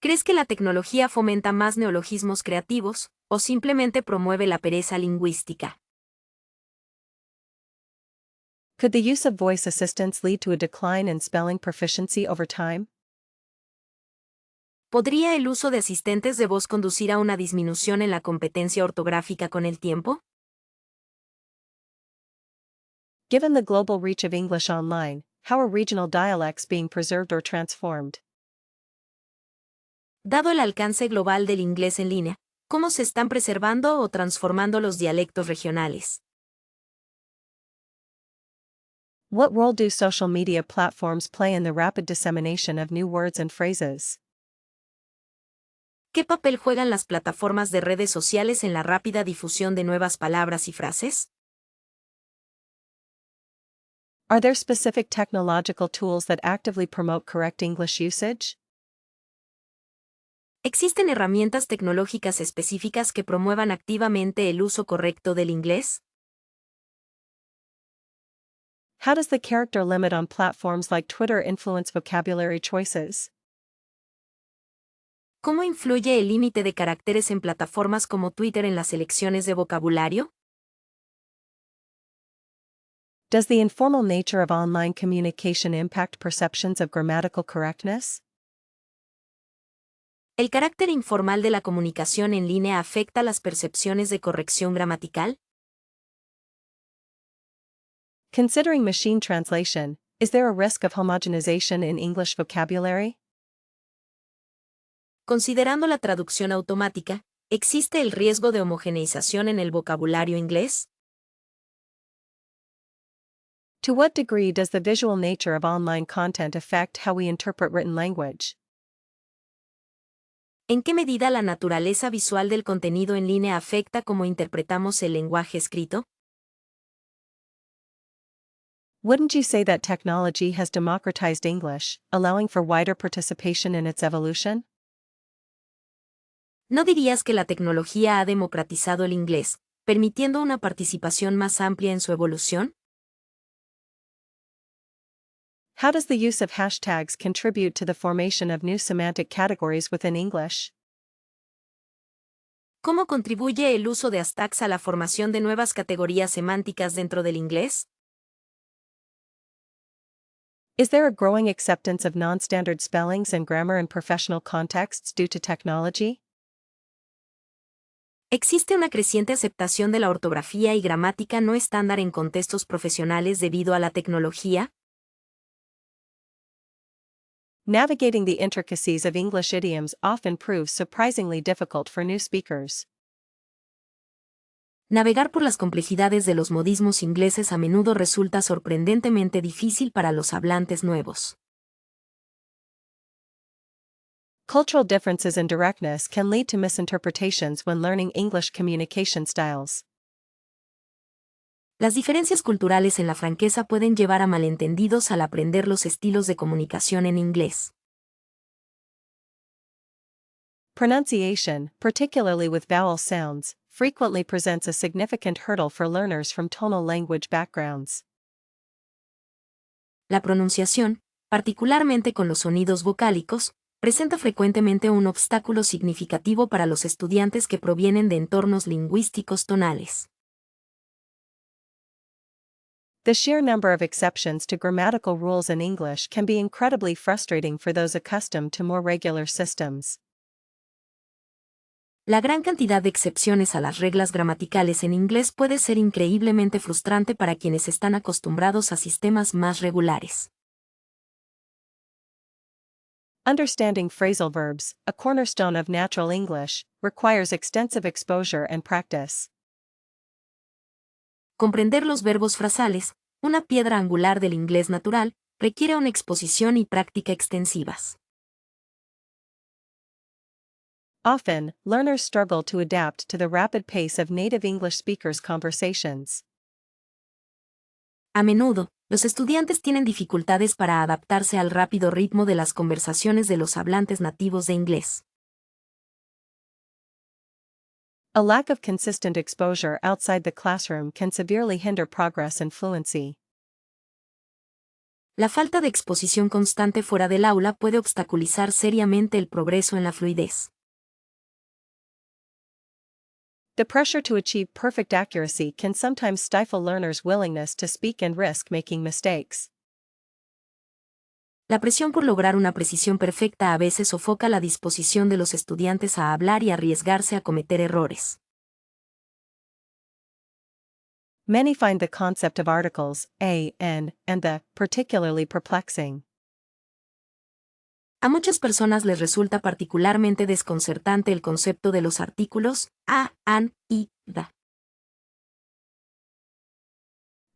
¿Crees que la tecnología fomenta más neologismos creativos, o simplemente promueve la pereza lingüística?
Could the use of voice assistants lead to a decline in spelling proficiency over time?
¿Podría el uso de asistentes de voz conducir a una disminución en la competencia ortográfica con el tiempo?
Given the global reach of English online, how are regional dialects being preserved or transformed?
Dado el alcance global del inglés en línea, ¿cómo se están preservando o transformando los dialectos regionales?
What role do social media platforms play in the rapid dissemination of new words and phrases?
¿Qué papel juegan las plataformas de redes sociales en la rápida difusión de nuevas palabras y frases?
Are there specific technological tools that actively promote correct English usage?
¿Existen herramientas tecnológicas específicas que promuevan activamente el uso correcto del inglés?
How does the character limit on platforms like Twitter influence vocabulary choices?
¿Cómo influye el límite de caracteres en plataformas como Twitter en las elecciones de vocabulario?
Does the informal nature of online communication impact perceptions of grammatical correctness?
¿El carácter informal de la comunicación en línea afecta las percepciones de corrección gramatical?
Considering machine translation, is there a risk of homogenization in English vocabulary?
Considerando la traducción automática, ¿existe el riesgo de homogeneización en el vocabulario inglés?
To what degree does the visual nature of online content affect how we interpret written language?
¿En qué medida la naturaleza visual del contenido en línea afecta cómo interpretamos el lenguaje escrito?
Wouldn't you say that technology has democratized English, allowing for wider participation in its evolution?
¿No dirías que la tecnología ha democratizado el inglés, permitiendo una participación más amplia en su evolución?
How does the use of hashtags contribute to the formation of new semantic categories within English?
¿Cómo contribuye el uso de hashtags a la formación de nuevas categorías semánticas dentro del inglés?
Is there a growing acceptance of non-standard spellings and grammar in professional contexts due to technology?
¿Existe una creciente aceptación de la ortografía y gramática no estándar en contextos profesionales debido a la tecnología?
Navigating the intricacies of English idioms often proves surprisingly difficult for new speakers.
Navegar por las complejidades de los modismos ingleses a menudo resulta sorprendentemente difícil para los hablantes nuevos.
Cultural differences in directness can lead to misinterpretations when learning English communication styles.
Las diferencias culturales en la franqueza pueden llevar a malentendidos al aprender los estilos de comunicación en inglés.
Pronunciation, particularly with vowel sounds, frequently presents a significant hurdle for learners from tonal language backgrounds.
La pronunciación, particularmente con los sonidos vocálicos, presenta frecuentemente un obstáculo significativo para los estudiantes que provienen de entornos lingüísticos tonales.
The sheer number of exceptions to grammatical rules in English can be incredibly frustrating for those accustomed to more regular systems.
La gran cantidad de excepciones a las reglas gramaticales en inglés puede ser increíblemente frustrante para quienes están acostumbrados a sistemas más regulares.
Understanding phrasal verbs, a cornerstone of natural English, requires extensive exposure and practice.
Comprender los verbos frasales, una piedra angular del inglés natural, requiere una exposición y práctica extensivas.
Often, learners struggle to adapt to the rapid pace of native English speakers' conversations.
A menudo, los estudiantes tienen dificultades para adaptarse al rápido ritmo de las conversaciones de los hablantes nativos de inglés.
A lack of consistent exposure outside the classroom can severely hinder progress and fluency.
La falta de exposición constante fuera del aula puede obstaculizar seriamente el progreso en la fluidez.
The pressure to achieve perfect accuracy can sometimes stifle learners' willingness to speak and risk making mistakes.
La presión por lograr una precisión perfecta a veces sofoca la disposición de los estudiantes a hablar y arriesgarse a cometer errores.
Many find the concept of articles, a, an, and the, particularly perplexing.
A muchas personas les resulta particularmente desconcertante el concepto de los artículos a, an y the.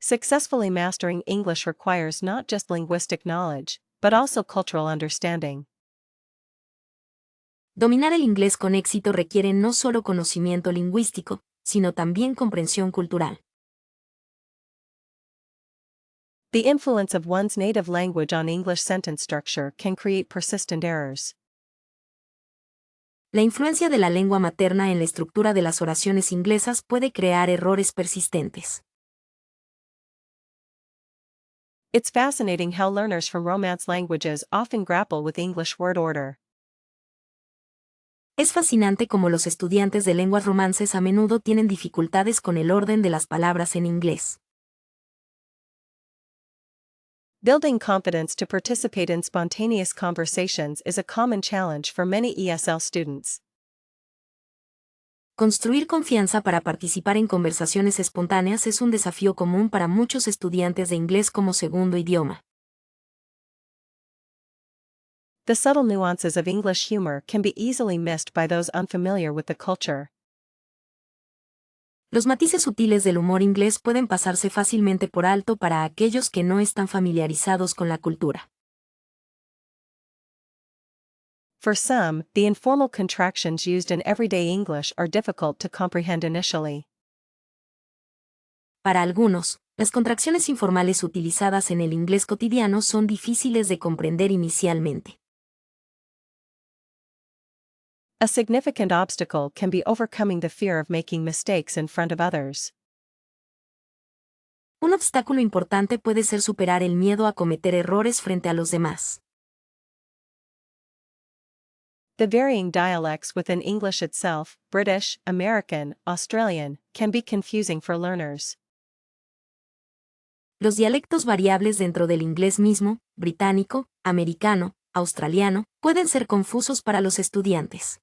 Successfully mastering English requires not just linguistic knowledge, but also cultural understanding.
Dominar el inglés con éxito requiere no solo conocimiento lingüístico, sino también comprensión cultural.
The influence of one's native language on English sentence structure can create persistent errors.
La influencia de la lengua materna en la estructura de las oraciones inglesas puede crear errores persistentes.
It's fascinating how learners from Romance languages often grapple with English word order.
Es fascinante cómo los estudiantes de lenguas romances a menudo tienen dificultades con el orden de las palabras en inglés.
Building confidence to participate in spontaneous conversations is a common challenge for many ESL students.
Construir confianza para participar en conversaciones espontáneas es un desafío común para muchos estudiantes de inglés como segundo idioma.
The subtle nuances of English humor can be easily missed by those unfamiliar with the culture.
Los matices sutiles del humor inglés pueden pasarse fácilmente por alto para aquellos que no están familiarizados con la cultura.
For some, the informal contractions used in everyday English are difficult to comprehend initially.
Para algunos, las contracciones informales utilizadas en el inglés cotidiano son difíciles de comprender inicialmente.
A significant obstacle can be overcoming the fear of making mistakes in front of others.
Un obstáculo importante puede ser superar el miedo a cometer errores frente a los demás.
The varying dialects within English itself, British, American, Australian, can be confusing for learners.
Los dialectos variables dentro del inglés mismo, británico, americano, australiano, pueden ser confusos para los estudiantes.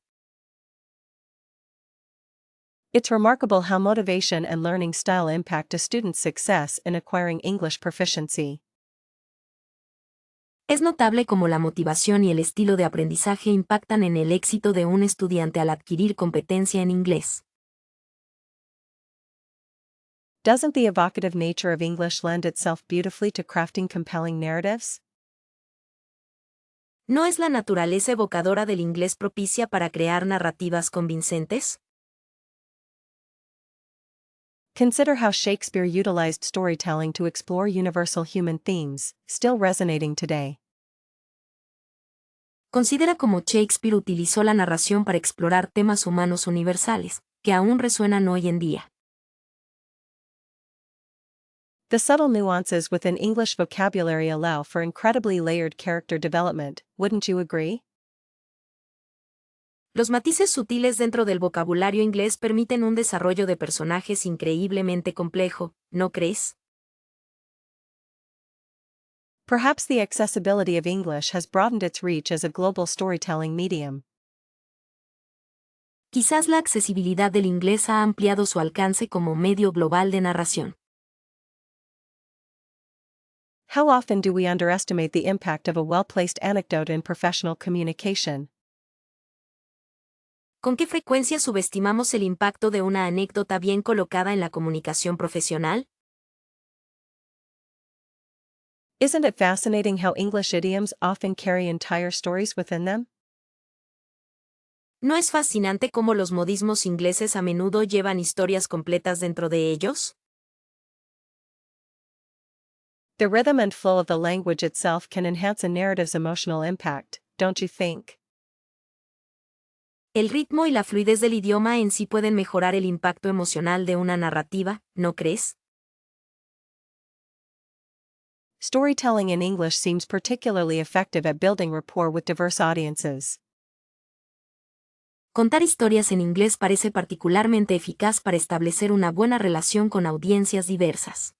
It's remarkable how motivation and learning style impact a student's success in acquiring English proficiency.
Es notable cómo la motivación y el estilo de aprendizaje impactan en el éxito de un estudiante al adquirir competencia en inglés.
Doesn't the evocative nature of English lend itself beautifully to crafting compelling narratives?
¿No es la naturaleza evocadora del inglés propicia para crear narrativas convincentes?
Consider how Shakespeare utilized storytelling to explore universal human themes, still resonating today.
Considera cómo Shakespeare utilizó la narración para explorar temas humanos universales, que aún resuenan hoy en día.
The subtle nuances within English vocabulary allow for incredibly layered character development, wouldn't you agree?
Los matices sutiles dentro del vocabulario inglés permiten un desarrollo de personajes increíblemente complejo, ¿no crees?
Perhaps the accessibility of English has broadened its reach as a global storytelling medium.
Quizás la accesibilidad del inglés ha ampliado su alcance como medio global de narración.
How often do we underestimate the impact of a well-placed anecdote in professional communication?
¿Con qué frecuencia subestimamos el impacto de una anécdota bien colocada en la comunicación profesional?
Isn't it fascinating how English idioms often carry entire stories within them?
¿No es fascinante cómo los modismos ingleses a menudo llevan historias completas dentro de ellos?
The rhythm and flow of the language itself can enhance a narrative's emotional impact, don't you think?
El ritmo y la fluidez del idioma en sí pueden mejorar el impacto emocional de una narrativa, ¿no crees?
Storytelling in English seems particularly effective at building rapport with diverse audiences.
Contar historias en inglés parece particularmente eficaz para establecer una buena relación con audiencias diversas.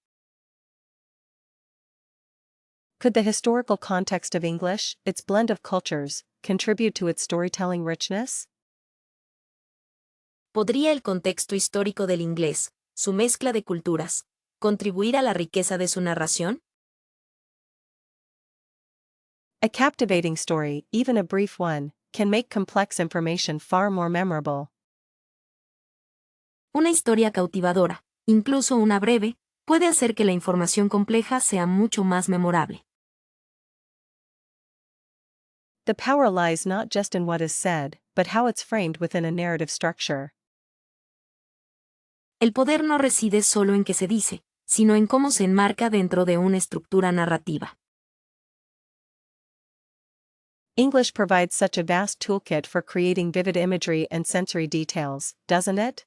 Could the historical context of English, its blend of cultures, contribute to its storytelling richness?
¿Podría el contexto histórico del inglés, su mezcla de culturas, contribuir a la riqueza de su narración?
A captivating story, even a brief one, can make complex information far more memorable.
Una historia cautivadora, incluso una breve, puede hacer que la información compleja sea mucho más memorable.
The power lies not just in what is said, but how it's framed within a narrative structure.
El poder no reside solo en qué se dice, sino en cómo se enmarca dentro de una estructura narrativa.
English provides such a vast toolkit for creating vivid imagery and sensory details, doesn't it?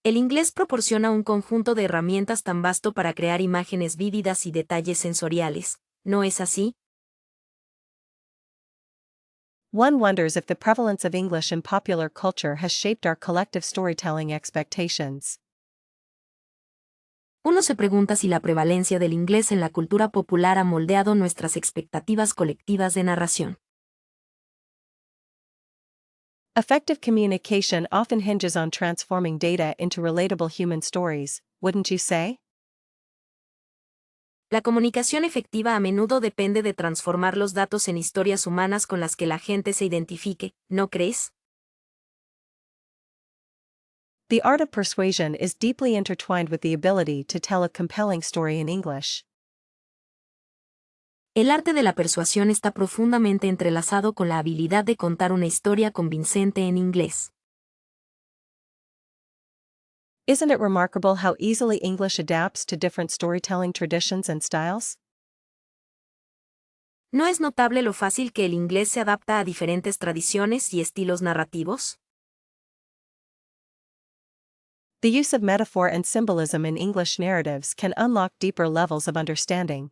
El inglés proporciona un conjunto de herramientas tan vasto para crear imágenes vívidas y detalles sensoriales, ¿no es así?
One wonders if the prevalence of English in popular culture has shaped our collective storytelling expectations.
Uno se pregunta si la prevalencia del inglés en la cultura popular ha moldeado nuestras expectativas colectivas de narración.
Effective communication often hinges on transforming data into relatable human stories, wouldn't you say?
La comunicación efectiva a menudo depende de transformar los datos en historias humanas con las que la gente se identifique, ¿no crees?
The art of persuasion is deeply intertwined with the ability to tell a compelling story in English.
El arte de la persuasión está profundamente entrelazado con la habilidad de contar una historia convincente en inglés.
Isn't it remarkable how easily English adapts to different storytelling traditions and styles?
¿No es notable lo fácil que el inglés se adapta a diferentes tradiciones y estilos narrativos?
The use of metaphor and symbolism in English narratives can unlock deeper levels of understanding.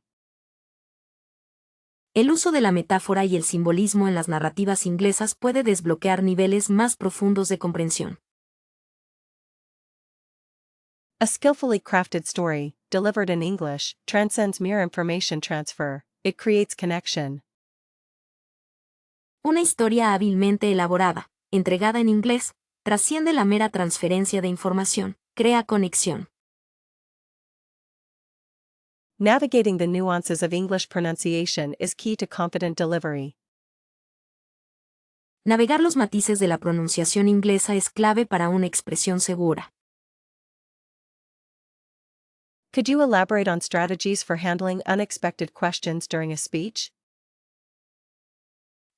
El uso de la metáfora y el simbolismo en las narrativas inglesas puede desbloquear niveles más profundos de comprensión.
A skillfully crafted story, delivered in English, transcends mere information transfer, it creates connection.
Una historia hábilmente elaborada, entregada en inglés, trasciende la mera transferencia de información, crea conexión.
Navigating the nuances of English pronunciation is key to confident delivery.
Navegar los matices de la pronunciación inglesa es clave para una expresión segura.
Could you elaborate on strategies for handling unexpected questions during a speech?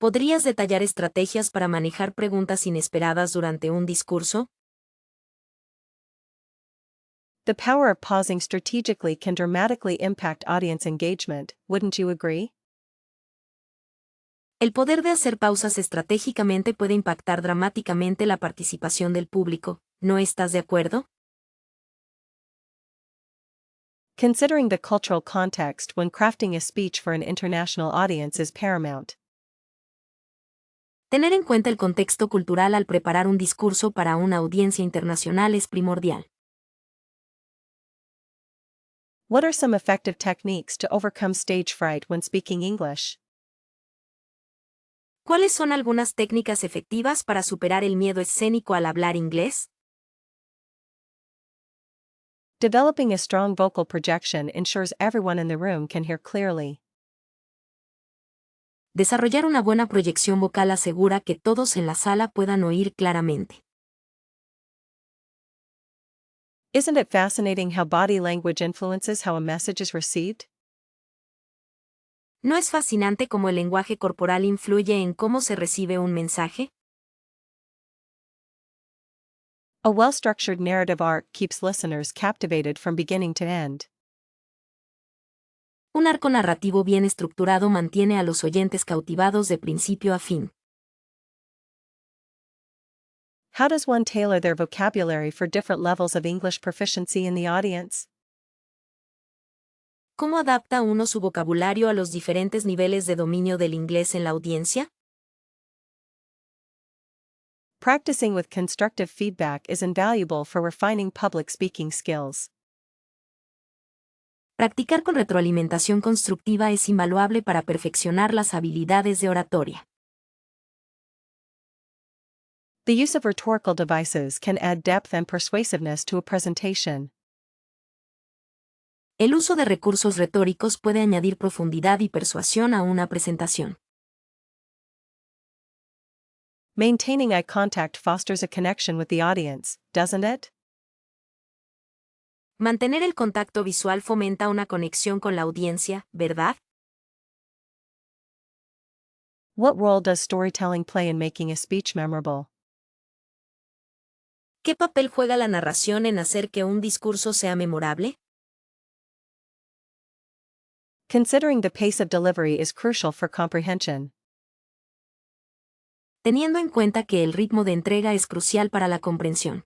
¿Podrías detallar estrategias para manejar preguntas inesperadas durante un discurso?
The power of pausing strategically can dramatically impact audience engagement, wouldn't you agree?
El poder de hacer pausas estratégicamente puede impactar dramáticamente la participación del público, ¿no estás de acuerdo?
Considering the cultural context when crafting a speech for an international audience is paramount.
Tener en cuenta el contexto cultural al preparar un discurso para una audiencia internacional es primordial.
What are some effective techniques to overcome stage fright when speaking English?
¿Cuáles son algunas técnicas efectivas para superar el miedo escénico al hablar inglés?
Developing a strong vocal projection ensures everyone in the room can hear clearly.
Desarrollar una buena proyección vocal asegura que todos en la sala puedan oír claramente.
Isn't it fascinating how body language influences how a message is received?
¿No es fascinante cómo el lenguaje corporal influye en cómo se recibe un mensaje?
A well-structured narrative arc keeps listeners captivated from beginning to end.
Un arco narrativo bien estructurado mantiene a los oyentes cautivados de principio a fin.
How does one tailor their vocabulary for different levels of English proficiency in the audience?
¿Cómo adapta uno su vocabulario a los diferentes niveles de dominio del inglés en la audiencia?
Practicing with constructive feedback is invaluable for refining public speaking skills.
Practicar con retroalimentación constructiva es invaluable para perfeccionar las habilidades de oratoria.
The use of rhetorical devices can add depth and persuasiveness to a presentation.
El uso de recursos retóricos puede añadir profundidad y persuasión a una presentación.
Maintaining eye contact fosters a connection with the audience, doesn't it?
Mantener el contacto visual fomenta una conexión con la audiencia, ¿verdad?
What role does storytelling play in making a speech memorable?
¿Qué papel juega la narración en hacer que un discurso sea memorable?
Considering the pace of delivery is crucial for comprehension.
Teniendo en cuenta que el ritmo de entrega es crucial para la comprensión.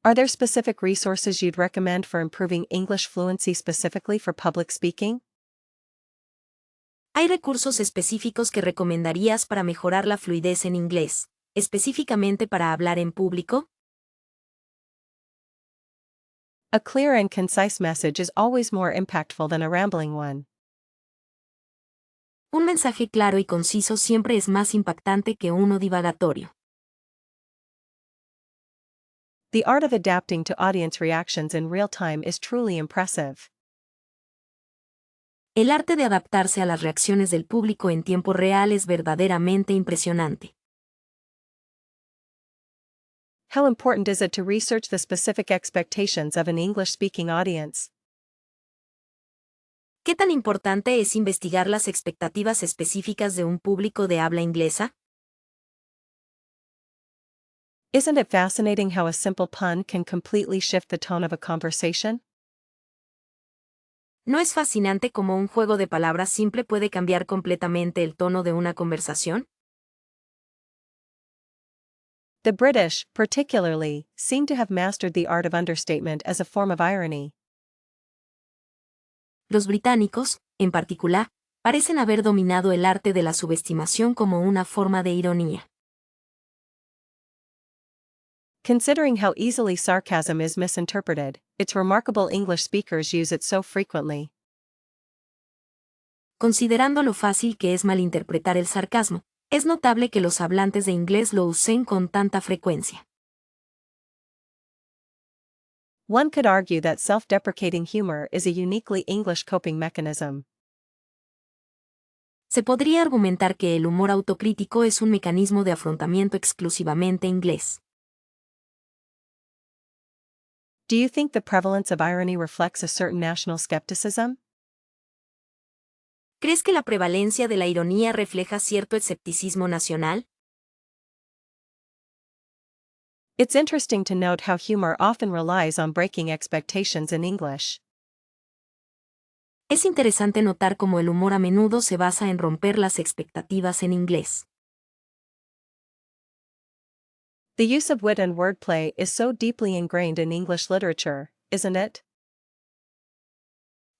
Are there specific resources you'd recommend for improving English fluency specifically for public speaking?
¿Hay recursos específicos que recomendarías para mejorar la fluidez en inglés, específicamente para hablar en público?
A clear and concise message is always more impactful than a rambling one.
Un mensaje claro y conciso siempre es más impactante que uno divagatorio.
The art of adapting to audience reactions in real time is truly impressive.
El arte de adaptarse a las reacciones del público en tiempo real es verdaderamente impresionante.
How important is it to research the specific expectations of an English-speaking audience?
¿Qué tan importante es investigar las expectativas específicas de un público de habla inglesa?
Isn't it fascinating how a simple pun can completely shift the tone of a conversation?
¿No es fascinante cómo un juego de palabras simple puede cambiar completamente el tono de una conversación?
The British, particularly, seem to have mastered the art of understatement as a form of irony.
Los británicos, en particular, parecen haber dominado el arte de la subestimación como una forma de ironía.
Considering how easily sarcasm is misinterpreted, it's remarkable English speakers use it so frequently.
Considerando lo fácil que es malinterpretar el sarcasmo, es notable que los hablantes de inglés lo usen con tanta frecuencia.
One could argue that self-deprecating humor is a uniquely English coping mechanism.
Se podría argumentar que el humor autocrítico es un mecanismo de afrontamiento exclusivamente inglés.
Do you think the prevalence of irony reflects a certain national skepticism?
¿Crees que la prevalencia de la ironía refleja cierto escepticismo nacional?
It's interesting to note how humor often relies on breaking expectations in English.
Es interesante notar cómo el humor a menudo se basa en romper las expectativas en inglés.
The use of wit and wordplay is so deeply ingrained in English literature, isn't it?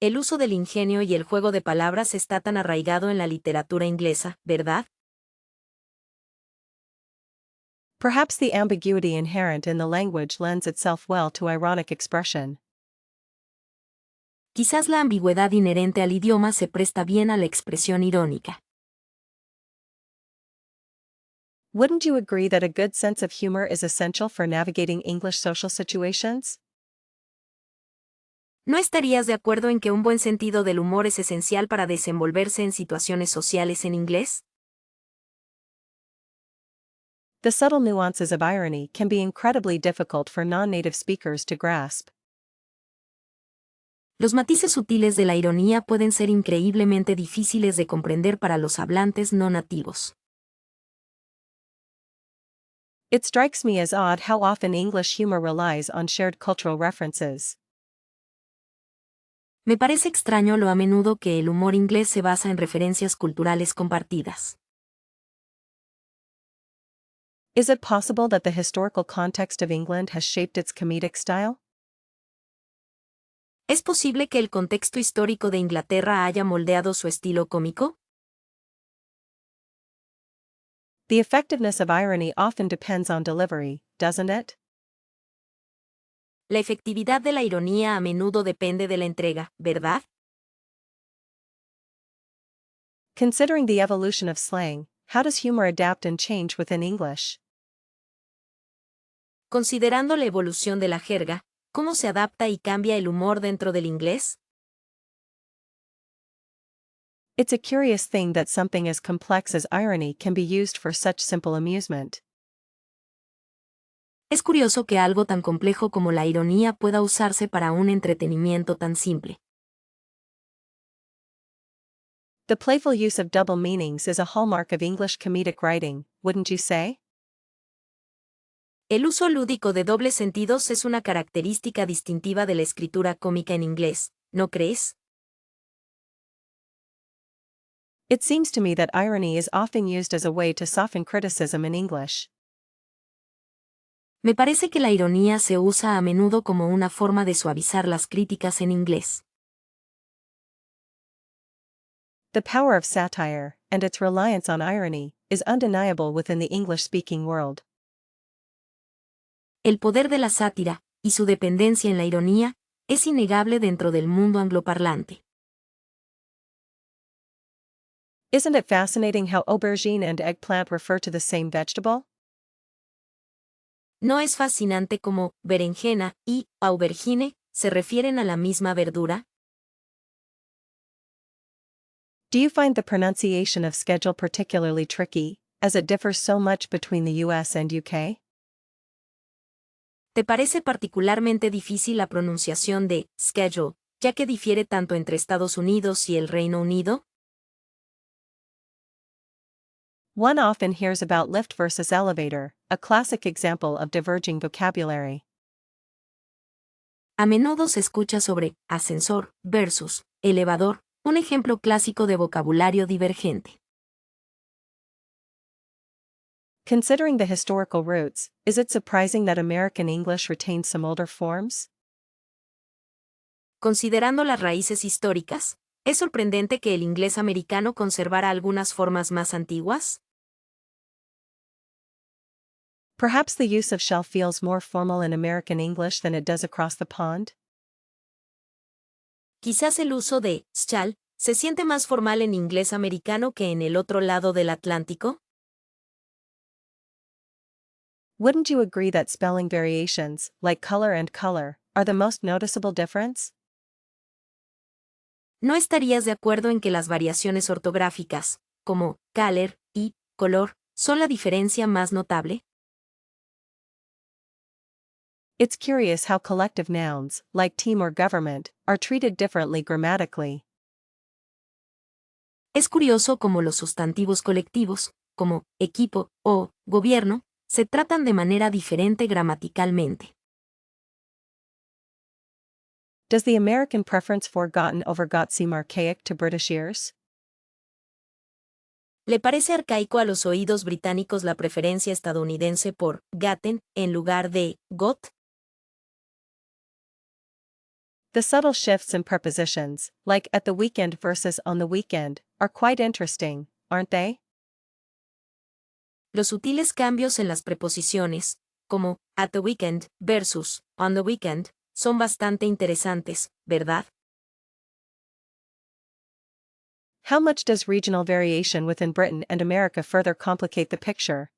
El uso del ingenio y el juego de palabras está tan arraigado en la literatura inglesa, ¿verdad?
Perhaps the ambiguity inherent in the language lends itself well to ironic expression.
Quizás la ambigüedad inherente al idioma se presta bien a la expresión irónica.
Wouldn't you agree that a good sense of humor is essential for navigating English social situations?
¿No estarías de acuerdo en que un buen sentido del humor es esencial para desenvolverse en situaciones sociales en inglés?
The subtle nuances of irony can be incredibly difficult for non-native speakers to grasp.
Los matices sutiles de la ironía pueden ser increíblemente difíciles de comprender para los hablantes no nativos.
It strikes me as odd how often English humor relies on shared cultural references.
Me parece extraño lo a menudo que el humor inglés se basa en referencias culturales compartidas.
Is it possible that the historical context of England has shaped its comedic style?
¿Es posible que el contexto histórico de Inglaterra haya moldeado su estilo cómico?
The effectiveness of irony often depends on delivery, doesn't it?
La efectividad de la ironía a menudo depende de la entrega, ¿verdad?
Considering the evolution of slang, how does humor adapt and change within English?
Considerando la evolución de la jerga, ¿cómo se adapta y cambia el humor dentro del inglés?
It's a curious thing that something as complex as irony can be used for such simple amusement.
Es curioso que algo tan complejo como la ironía pueda usarse para un entretenimiento tan simple.
The playful use of double meanings is a hallmark of English comedic writing, wouldn't you say?
El uso lúdico de dobles sentidos es una característica distintiva de la escritura cómica en inglés, ¿no crees?
It seems to me that irony is often used as a way to soften criticism in English.
Me parece que la ironía se usa a menudo como una forma de suavizar las críticas en inglés.
The power of satire, and its reliance on irony, is undeniable within the English-speaking world.
El poder de la sátira, y su dependencia en la ironía, es innegable dentro del mundo angloparlante.
Isn't it fascinating how aubergine and eggplant refer to the same vegetable?
¿No es fascinante como berenjena y aubergine se refieren a la misma verdura?
Do you find the pronunciation of schedule particularly tricky, as it differs so much between the US and UK?
¿Te parece particularmente difícil la pronunciación de schedule, ya que difiere tanto entre Estados Unidos y el Reino Unido?
One often hears about lift versus elevator, a classic example of diverging vocabulary.
A menudo se escucha sobre ascensor versus elevador, un ejemplo clásico de vocabulario divergente.
Considering the historical roots, is it surprising that American English retains some older forms?
Considerando las raíces históricas, ¿es sorprendente que el inglés americano conservara algunas formas más antiguas?
Perhaps the use of shall feels more formal in American English than it does across the pond?
Quizás el uso de shall se siente más formal en inglés americano que en el otro lado del Atlántico.
Wouldn't you agree that spelling variations, like color and color, are the most noticeable difference?
¿No estarías de acuerdo en que las variaciones ortográficas, como color y color, son la diferencia más notable?
It's curious how collective nouns, like team or government, are treated differently grammatically.
Es curioso cómo los sustantivos colectivos, como equipo o gobierno, se tratan de manera diferente gramaticalmente.
Does the American preference for gotten over got seem archaic to British ears?
¿Le parece arcaico a los oídos británicos la preferencia estadounidense por gotten en lugar de got?
The subtle shifts in prepositions, like at the weekend versus on the weekend, are quite interesting, aren't they?
Los sutiles cambios en las preposiciones, como at the weekend versus on the weekend, son bastante interesantes, ¿verdad?
How much does regional variation within Britain and America further complicate the picture?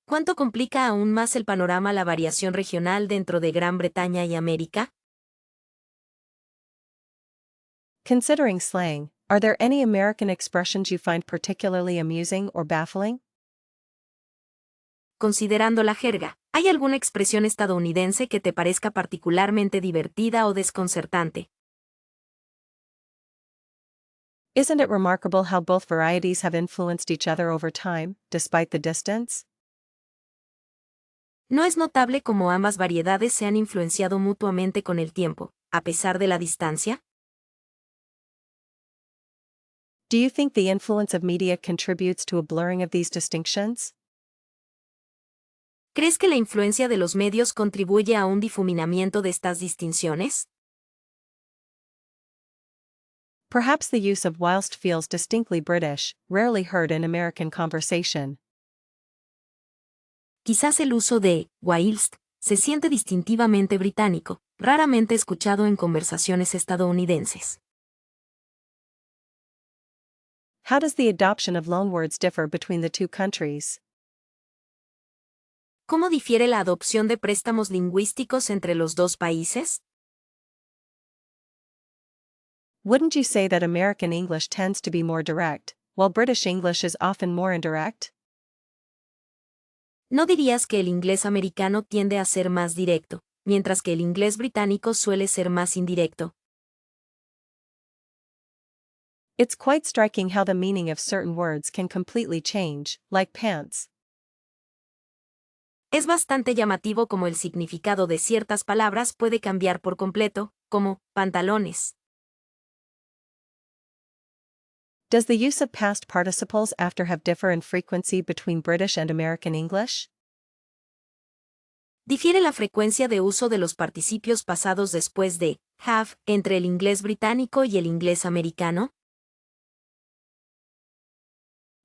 ¿Cuánto complica aún más el panorama la variación regional dentro de Gran Bretaña y América?
Considering slang, are there any American expressions you find particularly amusing or baffling?
Considerando la jerga, ¿hay alguna expresión estadounidense que te parezca particularmente divertida o desconcertante?
Isn't it remarkable how both varieties have influenced each other over time, despite the distance?
¿No es notable cómo ambas variedades se han influenciado mutuamente con el tiempo, a pesar de la distancia?
Do you think the influence of media contributes to a blurring of these distinctions?
¿Crees que la influencia de los medios contribuye a un difuminamiento de estas distinciones?
Perhaps the use of whilst feels distinctly British, rarely heard in American conversation.
Quizás el uso de whilst se siente distintivamente británico, raramente escuchado en conversaciones estadounidenses.
How does the adoption of loanwords differ between the two countries?
¿Cómo difiere la adopción de préstamos lingüísticos entre los dos países?
Wouldn't you say that American English tends to be more direct, while British English is often more indirect?
¿No dirías que el inglés americano tiende a ser más directo, mientras que el inglés británico suele ser más indirecto?
It's quite striking how the meaning of certain words can completely change, like pants.
Es bastante llamativo como el significado de ciertas palabras puede cambiar por completo, como pantalones.
Does the use of past participles after have differ in frequency between British and American English?
¿Difiere la frecuencia de uso de los participios pasados después de have entre el inglés británico y el inglés americano?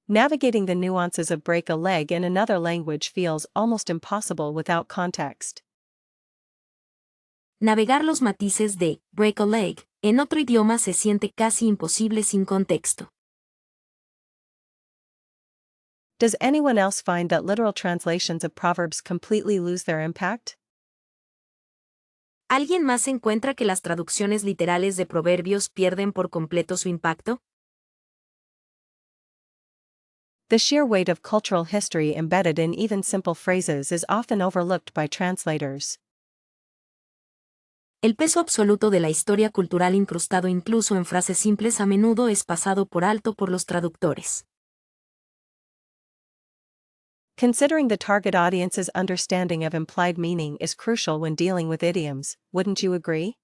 Navigating the nuances of break a leg in another language feels almost impossible without context.
Navegar los matices de break a leg en otro idioma se siente casi imposible sin contexto.
Does anyone else find that literal translations of proverbs completely lose their impact?
¿Alguien más encuentra que las traducciones literales de proverbios pierden por completo su impacto?
The sheer weight of cultural history embedded in even simple phrases is often overlooked by translators.
El peso absoluto de la historia cultural incrustado incluso en frases simples a menudo es pasado por alto por los traductores.
Considering the target audience's understanding of implied meaning is crucial when dealing with idioms, wouldn't you agree?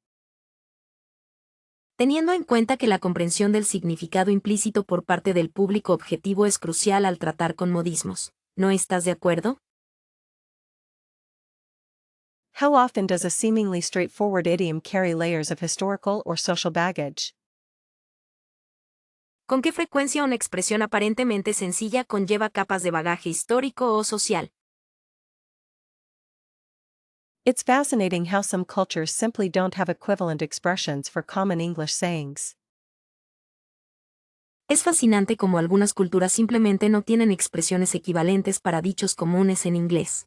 Teniendo en cuenta que la comprensión del significado implícito por parte del público objetivo es crucial al tratar con modismos, ¿no estás de acuerdo?
How often does a seemingly straightforward idiom carry layers of historical or social baggage?
¿Con qué frecuencia una expresión aparentemente sencilla conlleva capas de bagaje histórico o social?
It's fascinating how some cultures simply don't have equivalent expressions for common English sayings.
Es fascinante cómo algunas culturas simplemente no tienen expresiones equivalentes para dichos comunes en inglés.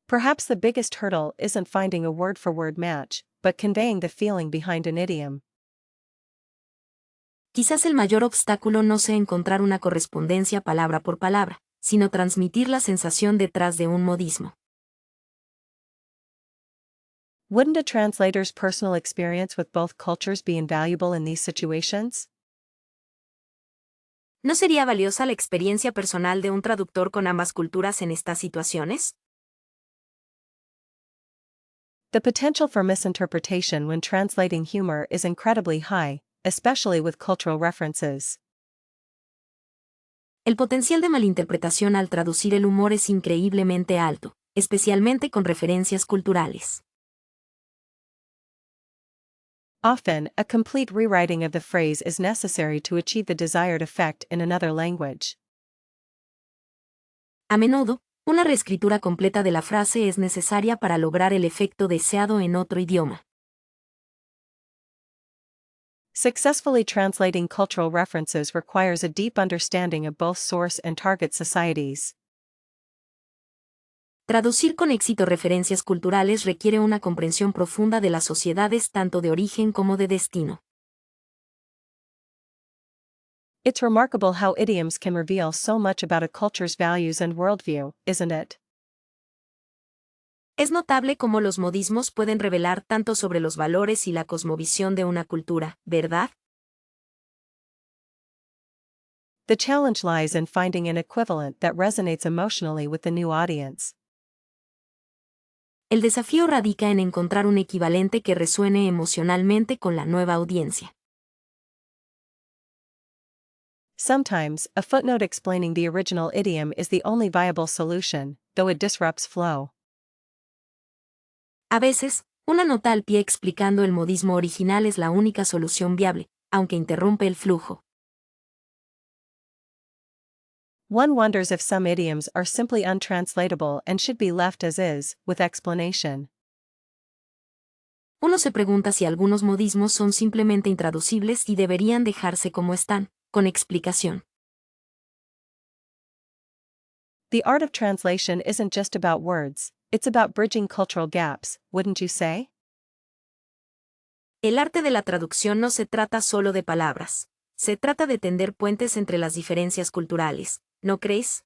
Perhaps the biggest hurdle isn't finding a word-for-word match, but conveying the feeling behind an idiom.
Quizás el mayor obstáculo no sea encontrar una correspondencia palabra por palabra, sino transmitir la sensación detrás de un modismo.
Wouldn't a translator's personal experience with both cultures be invaluable in these situations?
¿No sería valiosa la experiencia personal de un traductor con ambas culturas en estas situaciones?
The potential for misinterpretation when translating humor is incredibly high, especially with cultural references.
El potencial de malinterpretación al traducir el humor es increíblemente alto, especialmente con referencias culturales.
Often, a complete rewriting of the phrase is necessary to achieve the desired effect in another language.
A menudo, una reescritura completa de la frase es necesaria para lograr el efecto deseado en otro idioma.
Successfully translating cultural references requires a deep understanding of both source and target societies.
Traducir con éxito referencias culturales requiere una comprensión profunda de las sociedades tanto de origen como de destino.
It's remarkable how idioms can reveal so much about a culture's values and worldview, isn't it?
Es notable cómo los modismos pueden revelar tanto sobre los valores y la cosmovisión de una cultura, ¿verdad?
The challenge lies in finding an equivalent that resonates emotionally with the new audience.
El desafío radica en encontrar un equivalente que resuene emocionalmente con la nueva audiencia.
Sometimes, a footnote explaining the original idiom is the only viable solution, though it disrupts flow.
A veces, una nota al pie explicando el modismo original es la única solución viable, aunque interrumpe el flujo.
One wonders if some idioms are simply untranslatable and should be left as is, with explanation.
Uno se pregunta si algunos modismos son simplemente intraducibles y deberían dejarse como están, con explicación.
The art of translation isn't just about words, it's about bridging cultural gaps, wouldn't you say?
El arte de la traducción no se trata solo de palabras. Se trata de tender puentes entre las diferencias culturales, ¿no crees?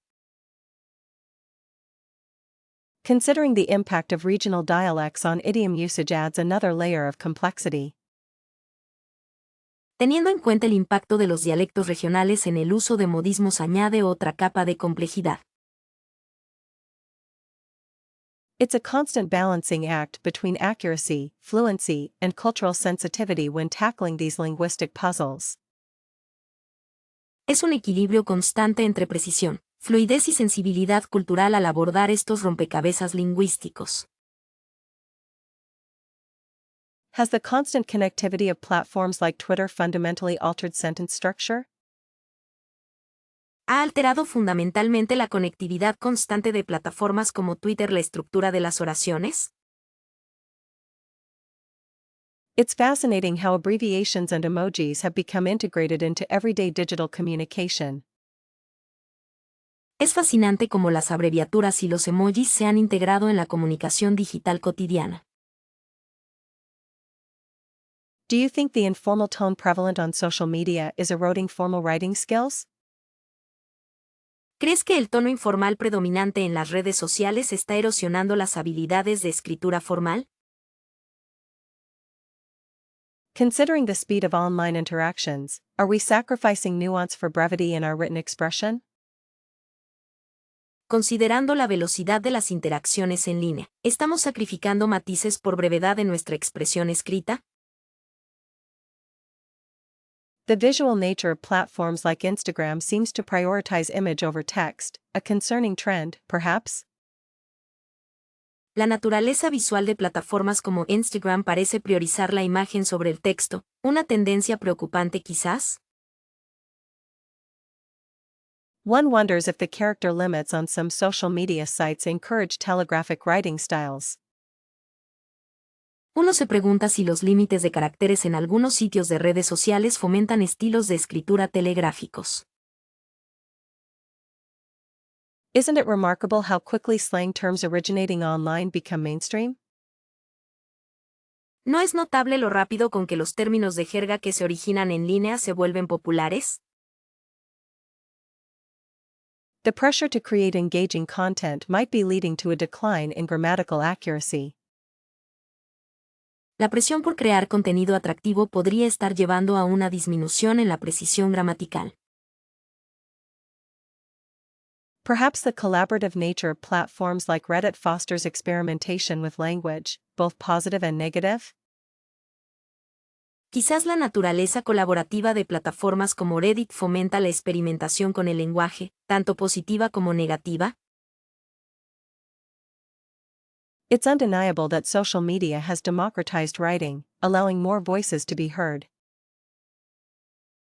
Considering the impact of regional dialects on idiom usage adds another layer of complexity.
Teniendo en cuenta el impacto de los dialectos regionales en el uso de modismos añade otra capa de complejidad.
It's a constant balancing act between accuracy, fluency, and cultural sensitivity when tackling these linguistic puzzles.
Es un equilibrio constante entre precisión, fluidez y sensibilidad cultural al abordar estos rompecabezas lingüísticos.
Has the constant connectivity of platforms like Twitter fundamentally altered sentence structure?
¿Ha alterado fundamentalmente la conectividad constante de plataformas como Twitter la estructura de las oraciones?
It's fascinating how abbreviations and emojis have become integrated into everyday digital communication.
Es fascinante cómo las abreviaturas y los emojis se han integrado en la comunicación digital cotidiana.
Do you think the informal tone prevalent on social media is eroding formal writing skills?
¿Crees que el tono informal predominante en las redes sociales está erosionando las habilidades de escritura formal?
Considering the speed of online interactions, are we sacrificing nuance for brevity in our written expression?
Considerando la velocidad de las interacciones en línea, ¿estamos sacrificando matices por brevedad en nuestra expresión escrita?
The visual nature of platforms like Instagram seems to prioritize image over text, a concerning trend, perhaps?
La naturaleza visual de plataformas como Instagram parece priorizar la imagen sobre el texto, una tendencia preocupante quizás.
One wonders if the character limits on some social media sites encourage telegraphic writing styles.
Uno se pregunta si los límites de caracteres en algunos sitios de redes sociales fomentan estilos de escritura telegráficos.
Isn't it remarkable how quickly slang terms originating online become mainstream?
¿No es notable lo rápido con que los términos de jerga que se originan en línea se vuelven populares?
The pressure to create engaging content might be leading to a decline in grammatical accuracy.
La presión por crear contenido atractivo podría estar llevando a una disminución en la precisión gramatical.
Perhaps the collaborative nature of platforms like Reddit fosters experimentation with language, both positive and negative?
Quizás la naturaleza colaborativa de plataformas como Reddit fomenta la experimentación con el lenguaje, tanto positiva como negativa.
It's undeniable that social media has democratized writing, allowing more voices to be heard.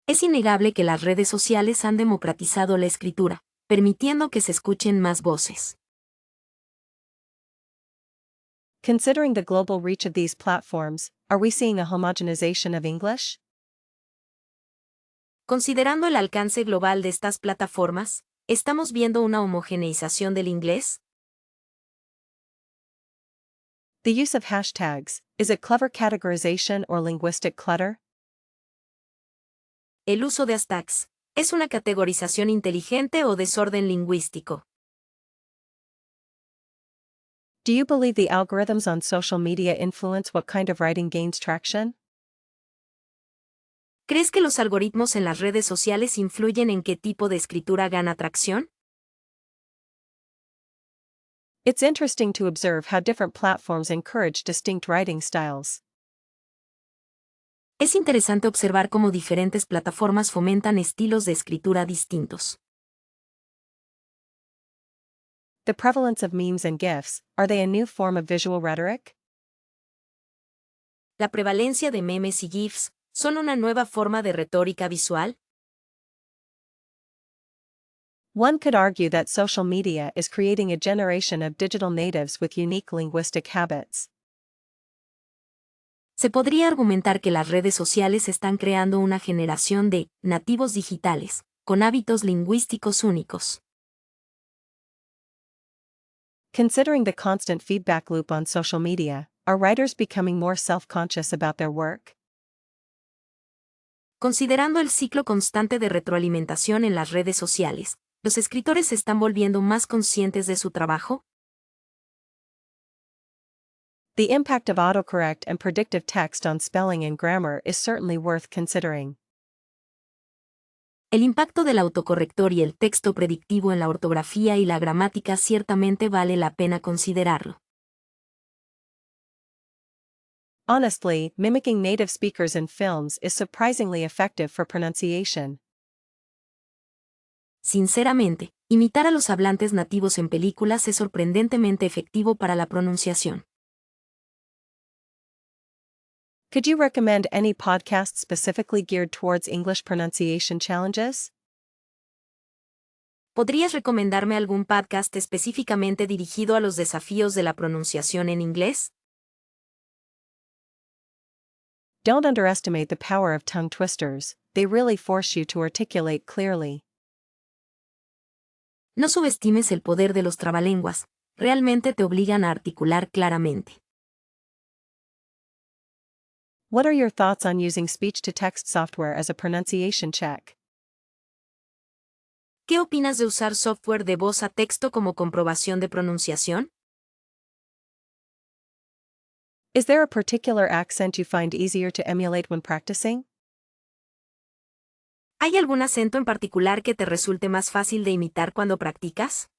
Es innegable que las redes sociales han democratizado la escritura, permitiendo que se escuchen más voces.
Considering the global reach of these platforms, are we seeing a homogenization of English?
Considerando el alcance global de estas plataformas, ¿estamos viendo una homogeneización del inglés?
The use of hashtags, is it clever categorization or linguistic clutter?
El uso de hashtags, ¿es una categorización inteligente o desorden lingüístico?
Do you believe the algorithms on social media influence what kind of writing gains traction?
¿Crees que los algoritmos en las redes sociales influyen en qué tipo de escritura gana tracción?
It's interesting to observe how different platforms encourage distinct writing styles.
Es interesante observar cómo diferentes plataformas fomentan estilos de escritura distintos.
The prevalence of memes and GIFs, are they a new form of visual rhetoric?
La prevalencia de memes y GIFs, ¿son una nueva forma de retórica visual?
One could argue that social media is creating a generation of digital natives with unique linguistic habits.
Se podría argumentar que las redes sociales están creando una generación de nativos digitales, con hábitos lingüísticos únicos.
Considering the constant feedback loop on social media, are writers becoming more self-conscious about their work?
Considerando el ciclo constante de retroalimentación en las redes sociales, ¿los escritores se están volviendo más conscientes de su trabajo?
The impact of autocorrect and predictive text on spelling and grammar is certainly worth considering.
El impacto del autocorrector y el texto predictivo en la ortografía y la gramática ciertamente vale la pena considerarlo.
Honestly, mimicking native speakers in films is surprisingly effective for pronunciation.
Sinceramente, imitar a los hablantes nativos en películas es sorprendentemente efectivo para la pronunciación.
Could you recommend any podcasts specifically geared towards English pronunciation challenges?
¿Podrías recomendarme algún podcast específicamente dirigido a los desafíos de la pronunciación en inglés?
Don't underestimate the power of tongue twisters, they really force you to articulate clearly.
No subestimes el poder de los trabalenguas, realmente te obligan a articular claramente.
What are your thoughts on using speech-to-text software as a pronunciation check?
¿Qué opinas de usar software de voz a texto como comprobación de pronunciación?
Is there a particular accent you find easier to emulate when practicing?
¿Hay algún acento en particular que te resulte más fácil de imitar cuando practicas?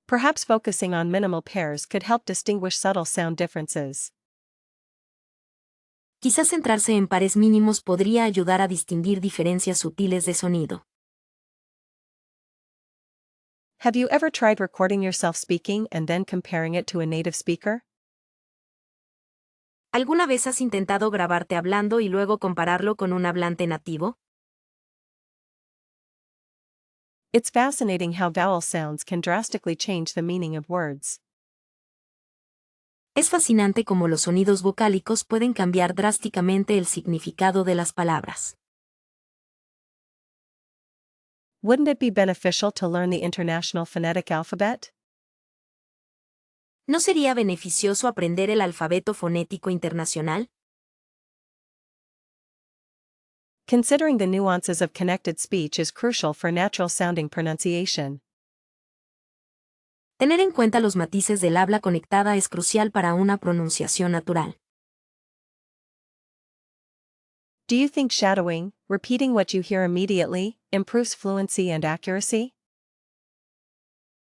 Perhaps focusing on minimal pairs could help distinguish subtle sound differences.
Quizás centrarse en pares mínimos podría ayudar a distinguir diferencias sutiles de sonido.
Have you ever tried recording yourself speaking and then comparing it to a native speaker?
¿Alguna vez has intentado grabarte hablando y luego compararlo con un hablante nativo?
It's fascinating how vowel sounds can drastically change the meaning of words.
Es fascinante cómo los sonidos vocálicos pueden cambiar drásticamente el significado de las palabras.
Wouldn't it be beneficial to learn the International Phonetic Alphabet?
¿No sería beneficioso aprender el alfabeto fonético internacional?
Considering the nuances of connected speech is crucial for natural-sounding pronunciation.
Tener en cuenta los matices del habla conectada es crucial para una pronunciación natural.
Do you think shadowing, repeating what you hear immediately, improves fluency and accuracy?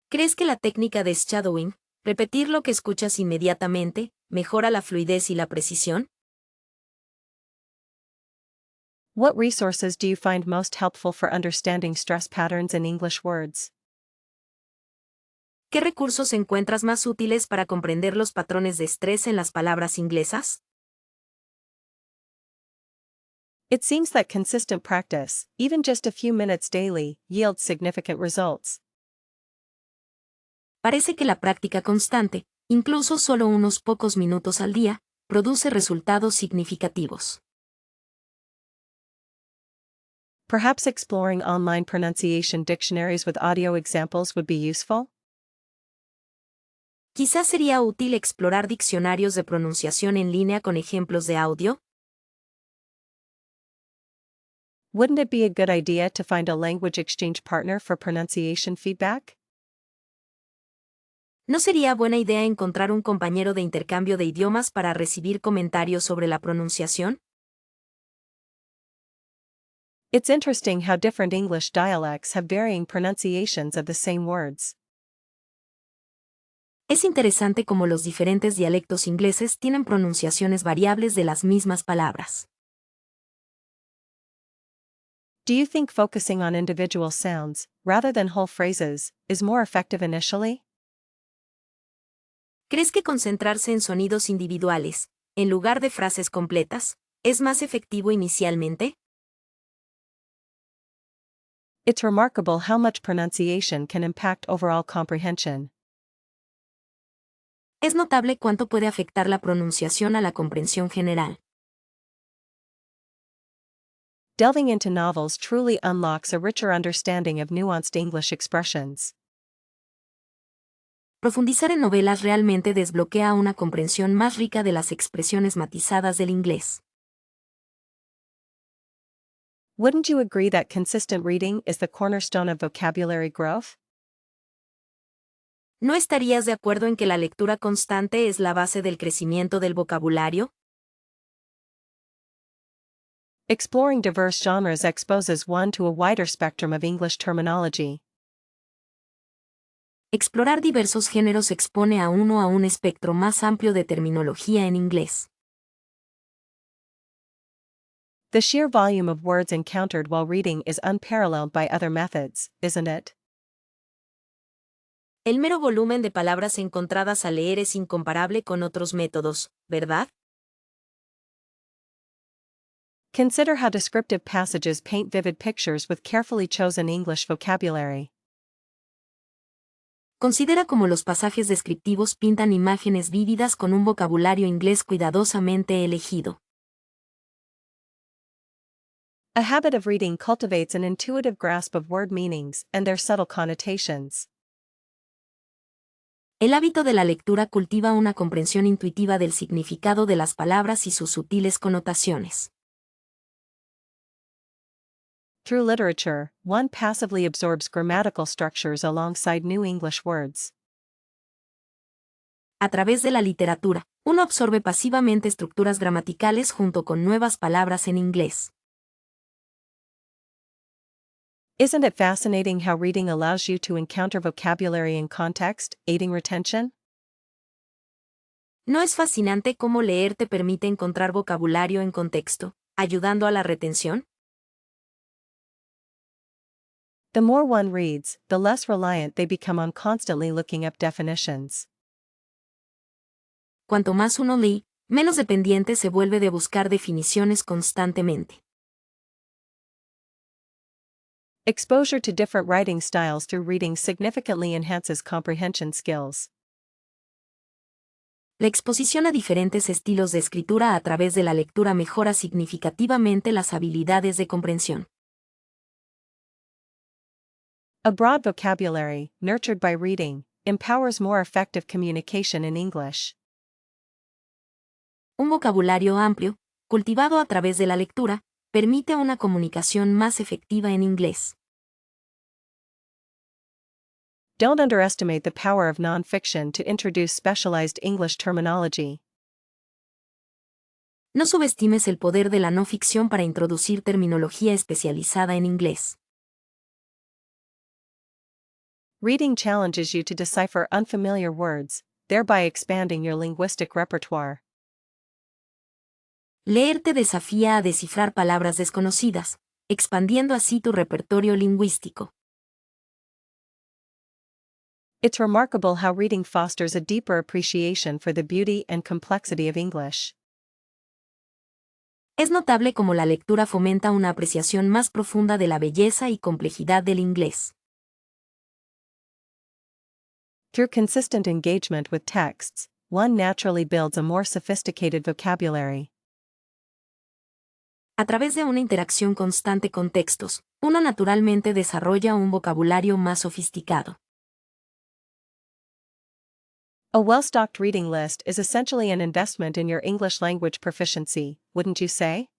¿Crees que la técnica de shadowing, repetir lo que escuchas inmediatamente, mejora la fluidez y la precisión?
What resources do you find most helpful for understanding stress patterns in English words?
¿Qué recursos encuentras más útiles para comprender los patrones de estrés en las palabras inglesas?
It seems that consistent practice, even just a few minutes daily, yields significant results.
Parece que la práctica constante, incluso solo unos pocos minutos al día, produce resultados significativos.
Perhaps exploring online pronunciation dictionaries with audio examples would be useful?
Quizás sería útil explorar diccionarios de pronunciación en línea con ejemplos de audio.
Wouldn't it be a good idea to find a language exchange partner for pronunciation feedback?
¿No sería buena idea encontrar un compañero de intercambio de idiomas para recibir comentarios sobre la pronunciación?
It's interesting how different English dialects have varying pronunciations of the same words.
Es interesante cómo los diferentes dialectos ingleses tienen pronunciaciones variables de las mismas palabras.
Do you think focusing on individual sounds, rather than whole phrases, is more effective initially?
¿Crees que concentrarse en sonidos individuales, en lugar de frases completas, es más efectivo inicialmente?
It's remarkable how much pronunciation can impact overall comprehension.
Es notable cuánto puede afectar la pronunciación a la comprensión general.
Delving into novels truly unlocks a richer understanding of nuanced English expressions.
Profundizar en novelas realmente desbloquea una comprensión más rica de las expresiones matizadas del inglés.
Wouldn't you agree that consistent reading is the cornerstone of vocabulary growth?
¿No estarías de acuerdo en que la lectura constante es la base del crecimiento del vocabulario?
Exploring diverse genres exposes one to a wider spectrum of English terminology.
Explorar diversos géneros expone a uno a un espectro más amplio de terminología en inglés.
The sheer volume of words encountered while reading is unparalleled by other methods, isn't it?
El mero volumen de palabras encontradas al leer es incomparable con otros métodos, ¿verdad?
Consider how descriptive passages paint vivid pictures with carefully chosen English vocabulary.
Considera cómo los pasajes descriptivos pintan imágenes vívidas con un vocabulario inglés cuidadosamente elegido.
A habit of reading cultivates an intuitive grasp of word meanings and their subtle connotations.
El hábito de la lectura cultiva una comprensión intuitiva del significado de las palabras y sus sutiles connotaciones.
Through literature, one passively absorbs grammatical structures alongside new English words.
A través de la literatura, uno absorbe pasivamente estructuras gramaticales junto con nuevas palabras en inglés.
Isn't it fascinating how reading allows you to encounter vocabulary in context, aiding retention?
¿No es fascinante cómo leer te permite encontrar vocabulario en contexto, ayudando a la retención?
The more one reads, the less reliant they become on constantly looking up definitions.
Cuanto más uno lee, menos dependiente se vuelve de buscar definiciones constantemente.
Exposure to different writing styles through reading significantly enhances comprehension skills.
La exposición a diferentes estilos de escritura a través de la lectura mejora significativamente las habilidades de comprensión.
A broad vocabulary, nurtured by reading, empowers more effective communication in English.
Un vocabulario amplio, cultivado a través de la lectura, permite una comunicación más efectiva en inglés.
Don't underestimate the power of nonfiction to introduce specialized English terminology.
No subestimes el poder de la no ficción para introducir terminología especializada en inglés.
Reading challenges you to decipher unfamiliar words, thereby expanding your linguistic repertoire.
Leer te desafía a descifrar palabras desconocidas, expandiendo así tu repertorio lingüístico.
It's remarkable how reading fosters a deeper appreciation for the beauty and complexity of English.
Es notable cómo la lectura fomenta una apreciación más profunda de la belleza y complejidad del inglés.
Through consistent engagement with texts, one naturally builds a more sophisticated vocabulary.
A través de una interacción constante con textos, uno naturalmente desarrolla un vocabulario más sofisticado.
A well-stocked reading list is essentially an investment in your English language proficiency, wouldn't you say?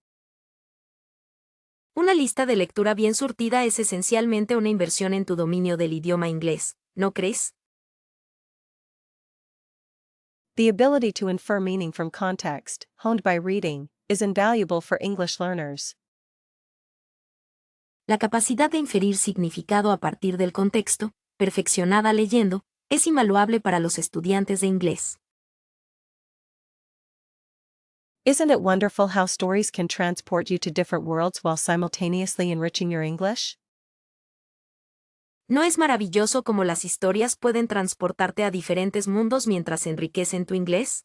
Una lista de lectura bien surtida es esencialmente una inversión en tu dominio del idioma inglés, ¿no crees?
The ability to infer meaning from context, honed by reading, is invaluable for English learners.
La capacidad de inferir significado a partir del contexto, perfeccionada leyendo, es invaluable para los estudiantes de inglés.
Isn't it wonderful how stories can transport you to different worlds while simultaneously enriching your English?
¿No es maravilloso cómo las historias pueden transportarte a diferentes mundos mientras enriquecen tu inglés?